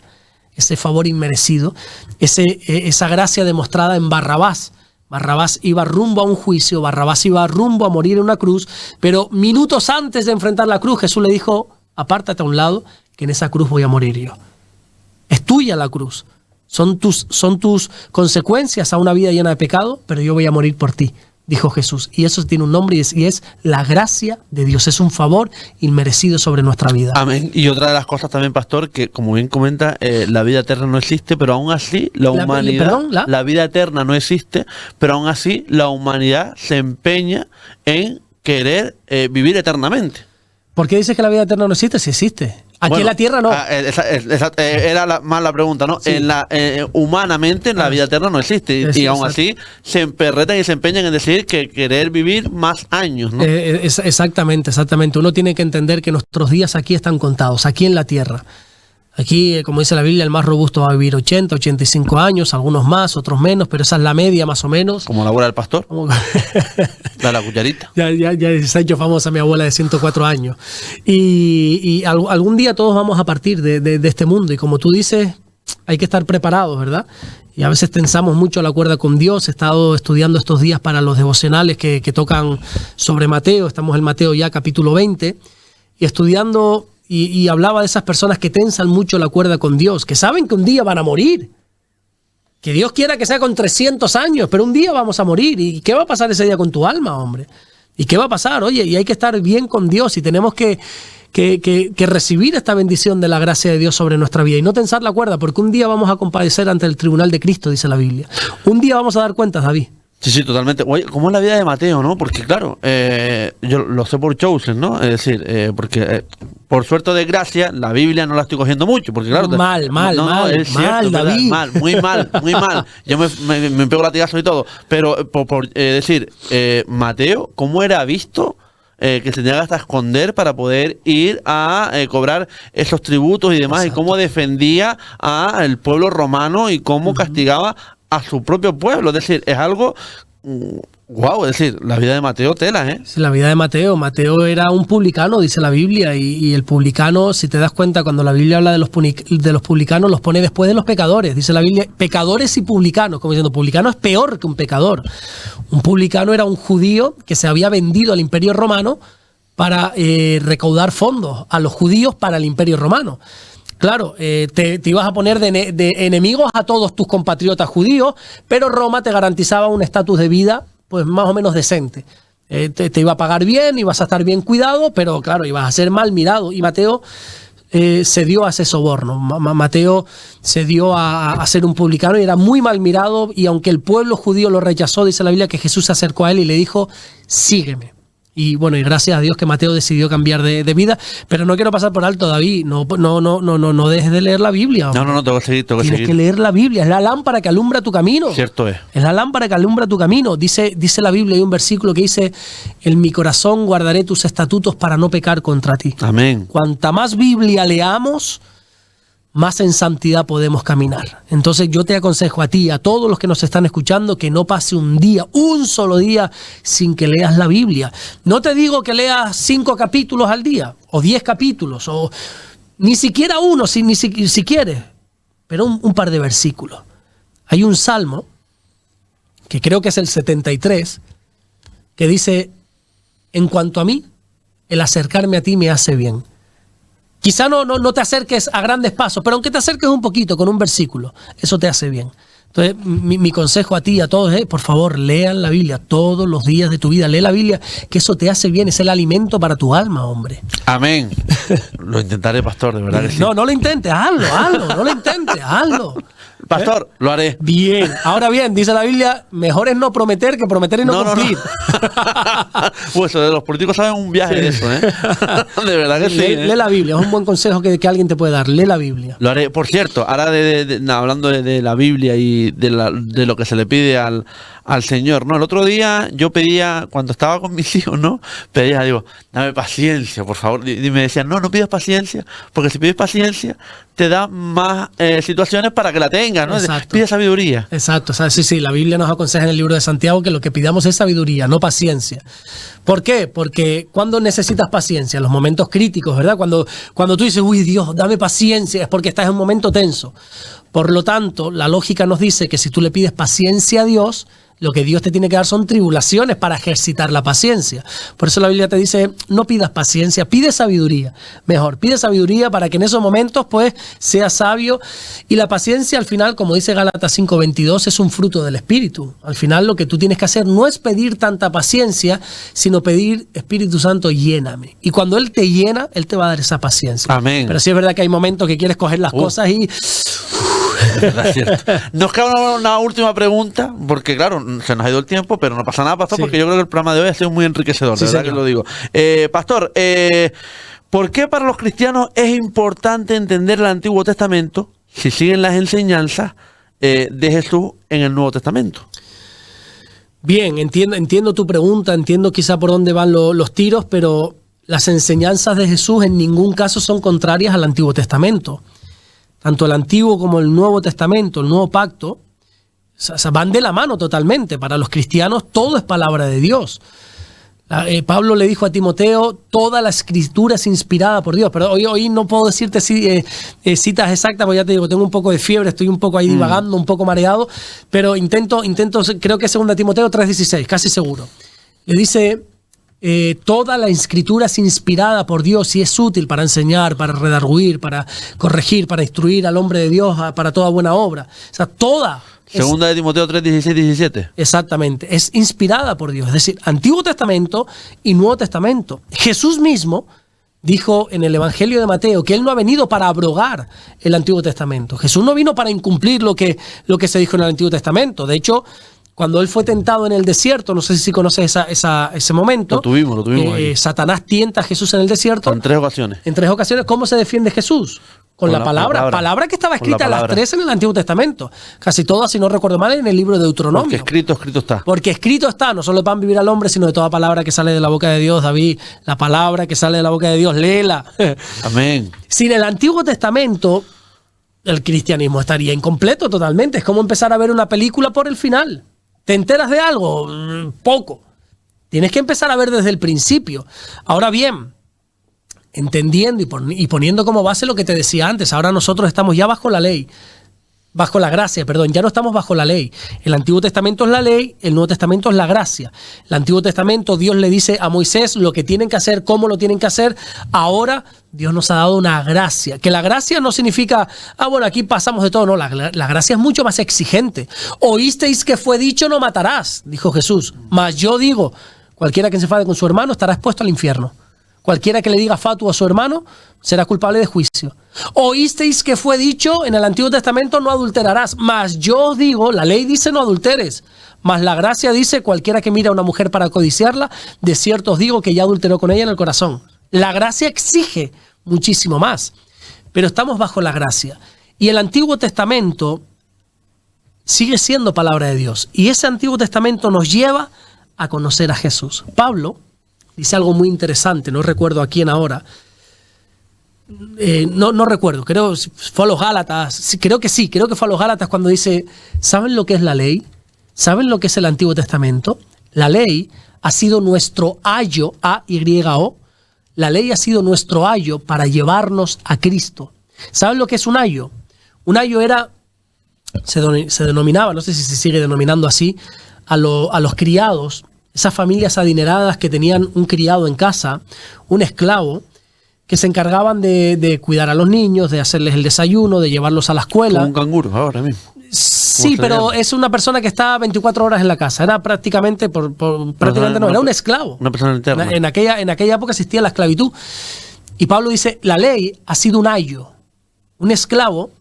ese favor inmerecido, esa gracia demostrada en Barrabás. Barrabás iba rumbo a un juicio, Barrabás iba rumbo a morir en una cruz, pero minutos antes de enfrentar la cruz, Jesús le dijo, apártate a un lado, que en esa cruz voy a morir yo. Es tuya la cruz. Son tus consecuencias a una vida llena de pecado, pero yo voy a morir por ti, dijo Jesús. Y eso tiene un nombre y es la gracia de Dios. Es un favor inmerecido sobre nuestra vida. Amén. Y otra de las cosas también, pastor, que como bien comenta, la vida eterna no existe, pero aún así la humanidad... La vida eterna no existe, pero aún así la humanidad se empeña en querer vivir eternamente. ¿Por qué dices que la vida eterna no existe? Sí existe. Aquí en la tierra no. Era más la pregunta, ¿no? Sí. Humanamente en la vida eterna no existe. Y aún así se emperretan y se empeñan en decir que querer vivir más años, ¿no? Exactamente. Uno tiene que entender que nuestros días aquí están contados, aquí en la tierra. Aquí, como dice la Biblia, el más robusto va a vivir 80, 85 años, algunos más, otros menos, pero esa es la media más o menos. Como la abuela del pastor. Da la cucharita. Ya se ha hecho famosa mi abuela de 104 años. Y algún día todos vamos a partir de este mundo. Y como tú dices, hay que estar preparados, ¿verdad? Y a veces tensamos mucho la cuerda con Dios. He estado estudiando estos días para los devocionales que tocan sobre Mateo. Estamos en Mateo ya capítulo 20. Y estudiando... Y hablaba de esas personas que tensan mucho la cuerda con Dios, que saben que un día van a morir. Que Dios quiera que sea con 300 años, pero un día vamos a morir. ¿Y qué va a pasar ese día con tu alma, hombre? ¿Y qué va a pasar? Oye, y hay que estar bien con Dios y tenemos que recibir esta bendición de la gracia de Dios sobre nuestra vida y no tensar la cuerda, porque un día vamos a comparecer ante el tribunal de Cristo, dice la Biblia. Un día vamos a dar cuentas, David. Sí, totalmente. Oye, ¿cómo es la vida de Mateo, no? Porque claro, yo lo sé por Chosen, ¿no? Es decir, porque por suerte o desgracia, la Biblia no la estoy cogiendo mucho, porque claro... Mal, es cierto, David. muy mal. Yo me pego latigazos y todo. Pero, decir, Mateo, ¿cómo era visto que se tenía que hasta esconder para poder ir a cobrar esos tributos y demás? Exacto. Y cómo defendía al pueblo romano y cómo castigaba a su propio pueblo. Es decir, es algo... Wow, es decir, la vida de Mateo tela, ¿eh? Sí, la vida de Mateo. Mateo era un publicano, dice la Biblia, y el publicano, si te das cuenta, cuando la Biblia habla de los publicanos, los pone después de los pecadores. Dice la Biblia, pecadores y publicanos, como diciendo, publicano es peor que un pecador. Un publicano era un judío que se había vendido al Imperio Romano para recaudar fondos a los judíos para el Imperio Romano. Claro, te ibas a poner de enemigos a todos tus compatriotas judíos, pero Roma te garantizaba un estatus de vida pues más o menos decente. Te iba a pagar bien, ibas a estar bien cuidado, pero claro, ibas a ser mal mirado. Y Mateo se dio a ese soborno. Mateo se dio a ser un publicano y era muy mal mirado, y aunque el pueblo judío lo rechazó, dice la Biblia que Jesús se acercó a él y le dijo, sígueme. Y bueno, y gracias a Dios que Mateo decidió cambiar de vida, pero no quiero pasar por alto, David, no dejes de leer la Biblia. No, tengo que seguir, Tienes que leer la Biblia, es la lámpara que alumbra tu camino. Cierto es. Es la lámpara que alumbra tu camino. Dice la Biblia, hay un versículo que dice, en mi corazón guardaré tus estatutos para no pecar contra ti. Amén. Cuanta más Biblia leamos, más en santidad podemos caminar. Entonces yo te aconsejo a ti, a todos los que nos están escuchando, que no pase un solo día sin que leas la Biblia. No te digo que leas 5 capítulos al día, o 10 capítulos, o ni siquiera uno, si quieres, pero un par de versículos. Hay un salmo, que creo que es el 73, que dice, en cuanto a mí, el acercarme a ti me hace bien. Quizá no te acerques a grandes pasos, pero aunque te acerques un poquito con un versículo, eso te hace bien. Entonces, mi consejo a ti y a todos es, por favor, lean la Biblia todos los días de tu vida. Lee la Biblia, que eso te hace bien, es el alimento para tu alma, hombre. Amén. Lo intentaré, pastor, de verdad que sí. No lo intentes, hazlo, no lo intentes, hazlo. Pastor, lo haré. Bien, ahora bien, dice la Biblia, mejor es no prometer que prometer y no cumplir. Pues los políticos saben un viaje de eso, ¿eh? De verdad que sí. Lee la Biblia, es un buen consejo que alguien te puede dar, lee la Biblia. Lo haré. Por cierto, ahora hablando de la Biblia y de lo que se le pide al Señor, ¿no? El otro día yo pedía, cuando estaba con mis hijos, ¿no? Digo, dame paciencia, por favor. Y me decían, no pidas paciencia, porque si pides paciencia, te da más situaciones para que la tengas, ¿no? Exacto. Pide sabiduría. Exacto, o sea, sí, la Biblia nos aconseja en el libro de Santiago que lo que pidamos es sabiduría, no paciencia. ¿Por qué? Porque cuando necesitas paciencia, en los momentos críticos, ¿verdad? Cuando tú dices, uy, Dios, dame paciencia, es porque estás en un momento tenso. Por lo tanto, la lógica nos dice que si tú le pides paciencia a Dios, lo que Dios te tiene que dar son tribulaciones para ejercitar la paciencia. Por eso la Biblia te dice, no pidas paciencia, pide sabiduría. Mejor, pide sabiduría para que en esos momentos, pues, seas sabio. Y la paciencia, al final, como dice Gálatas 5:22, es un fruto del Espíritu. Al final, lo que tú tienes que hacer no es pedir tanta paciencia, sino pedir, Espíritu Santo, lléname. Y cuando Él te llena, Él te va a dar esa paciencia. Amén. Pero sí es verdad que hay momentos que quieres coger las cosas y... Nos queda una última pregunta, porque claro, se nos ha ido el tiempo, pero no pasa nada, pastor, porque yo creo que el programa de hoy ha sido muy enriquecedor, de verdad señor. Que lo digo. Pastor, ¿por qué para los cristianos es importante entender el Antiguo Testamento si siguen las enseñanzas de Jesús en el Nuevo Testamento? Bien, entiendo tu pregunta, entiendo quizá por dónde van los tiros, pero las enseñanzas de Jesús en ningún caso son contrarias al Antiguo Testamento. Tanto el Antiguo como el Nuevo Testamento, el Nuevo Pacto, van de la mano totalmente. Para los cristianos todo es palabra de Dios. Pablo le dijo a Timoteo, toda la escritura es inspirada por Dios. Pero hoy no puedo decirte citas exactas, porque ya te digo, tengo un poco de fiebre, estoy un poco ahí divagando, un poco mareado, pero intento, creo que es 2 Timoteo 3:16, casi seguro. Le dice... toda la escritura es inspirada por Dios y es útil para enseñar, para redarguir, para corregir, para instruir al hombre de Dios para toda buena obra. O sea, toda. 2 de Timoteo 3, 16, 17. Exactamente. Es inspirada por Dios. Es decir, Antiguo Testamento y Nuevo Testamento. Jesús mismo dijo en el Evangelio de Mateo que Él no ha venido para abrogar el Antiguo Testamento. Jesús no vino para incumplir lo que se dijo en el Antiguo Testamento. De hecho, Cuando él fue tentado en el desierto, no sé si conoces ese momento. Lo tuvimos ahí. Satanás tienta a Jesús en el desierto. En 3 ocasiones. En 3 ocasiones, ¿cómo se defiende Jesús? Con la palabra. Palabra que estaba escrita a las 3 en el Antiguo Testamento. Casi todas, si no recuerdo mal, en el libro de Deuteronomio. Porque escrito está. Porque escrito está, no solo de pan vivir al hombre, sino de toda palabra que sale de la boca de Dios. David, la palabra que sale de la boca de Dios, léela. Amén. Sin el Antiguo Testamento, el cristianismo estaría incompleto totalmente. Es como empezar a ver una película por el final. ¿Te enteras de algo? Poco. Tienes que empezar a ver desde el principio. Ahora bien, entendiendo y poniendo como base lo que te decía antes, ahora nosotros estamos ya bajo la ley, bajo la gracia, perdón, ya no estamos bajo la ley. El Antiguo Testamento es la ley, el Nuevo Testamento es la gracia. El Antiguo Testamento, Dios le dice a Moisés lo que tienen que hacer, cómo lo tienen que hacer. Ahora Dios nos ha dado una gracia. Que la gracia no significa, bueno, aquí pasamos de todo. No, la gracia es mucho más exigente. Oísteis que fue dicho, no matarás, dijo Jesús. Mas yo digo, cualquiera que se enfade con su hermano estará expuesto al infierno. Cualquiera que le diga fatuo a su hermano será culpable de juicio. Oísteis que fue dicho en el Antiguo Testamento, no adulterarás. Mas yo os digo, la ley dice no adulteres. Mas la gracia dice, cualquiera que mira a una mujer para codiciarla, de cierto os digo que ya adulteró con ella en el corazón. La gracia exige muchísimo más. Pero estamos bajo la gracia. Y el Antiguo Testamento sigue siendo palabra de Dios. Y ese Antiguo Testamento nos lleva a conocer a Jesús. Pablo dice algo muy interesante, no recuerdo a quién ahora. No recuerdo, creo que fue a los Gálatas, creo que fue a los Gálatas cuando dice, ¿saben lo que es la ley? ¿Saben lo que es el Antiguo Testamento? La ley ha sido nuestro ayo, A-Y-O, la ley ha sido nuestro ayo para llevarnos a Cristo. ¿Saben lo que es un ayo? Un ayo se denominaba, no sé si se sigue denominando así, a los criados, esas familias adineradas que tenían un criado en casa, un esclavo, que se encargaban de cuidar a los niños, de hacerles el desayuno, de llevarlos a la escuela. Como un canguro ahora mismo. Sí, pero es una persona que está 24 horas en la casa. Era prácticamente, era un esclavo. Una persona eterna. En aquella época existía la esclavitud. Y Pablo dice, la ley ha sido un ayo, un esclavo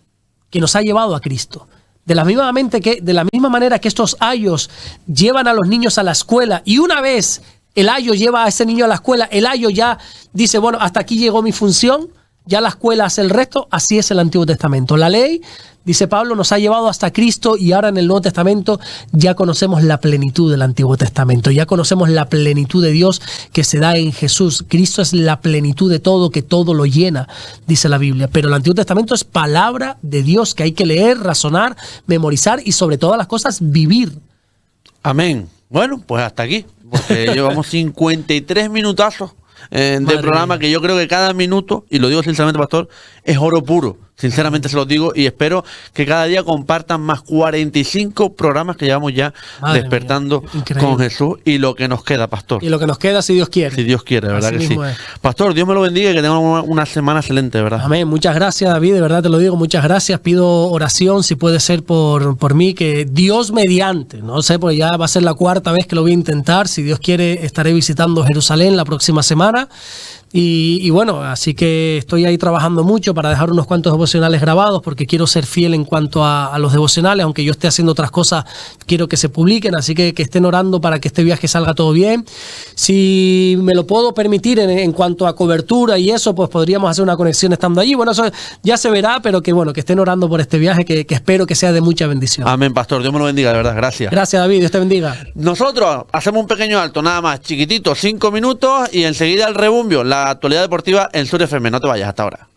que nos ha llevado a Cristo. De la misma manera que estos ayos llevan a los niños a la escuela, y una vez el ayo lleva a ese niño a la escuela, el ayo ya dice, bueno, hasta aquí llegó mi función, ya la escuela hace el resto. Así es el Antiguo Testamento. La ley, dice Pablo, nos ha llevado hasta Cristo, y ahora en el Nuevo Testamento ya conocemos la plenitud del Antiguo Testamento, ya conocemos la plenitud de Dios que se da en Jesús. Cristo es la plenitud de todo, que todo lo llena, dice la Biblia. Pero el Antiguo Testamento es palabra de Dios que hay que leer, razonar, memorizar y sobre todas las cosas vivir. Amén. Bueno, pues hasta aquí, porque llevamos 53 minutazos de programa, que yo creo que cada minuto, y lo digo sinceramente, pastor, es oro puro. Sinceramente se los digo, y espero que cada día compartan más 45 programas que llevamos ya despertando con Jesús, y lo que nos queda, pastor. Y lo que nos queda, si Dios quiere. Si Dios quiere, de verdad que sí. Es. Pastor, Dios me lo bendiga y que tengan una semana excelente, de verdad. Amén. Muchas gracias, David, de verdad te lo digo, muchas gracias. Pido oración, si puede ser por mí, que Dios mediante, no sé, porque ya va a ser la 4ª vez que lo voy a intentar. Si Dios quiere, estaré visitando Jerusalén la próxima semana. Y bueno, así que estoy ahí trabajando mucho para dejar unos cuantos devocionales grabados, porque quiero ser fiel en cuanto a los devocionales, aunque yo esté haciendo otras cosas, quiero que se publiquen, así que estén orando para que este viaje salga todo bien. Si me lo puedo permitir en cuanto a cobertura y eso, pues podríamos hacer una conexión estando allí. Bueno, eso ya se verá, pero que bueno, que estén orando por este viaje, que espero que sea de mucha bendición. Amén, pastor, Dios me lo bendiga, de verdad, gracias. Gracias, David, Dios te bendiga. Nosotros hacemos un pequeño alto, nada más, chiquitito, 5 minutos, y enseguida el rebumbio, la actualidad deportiva en Sur FM. No te vayas, hasta ahora.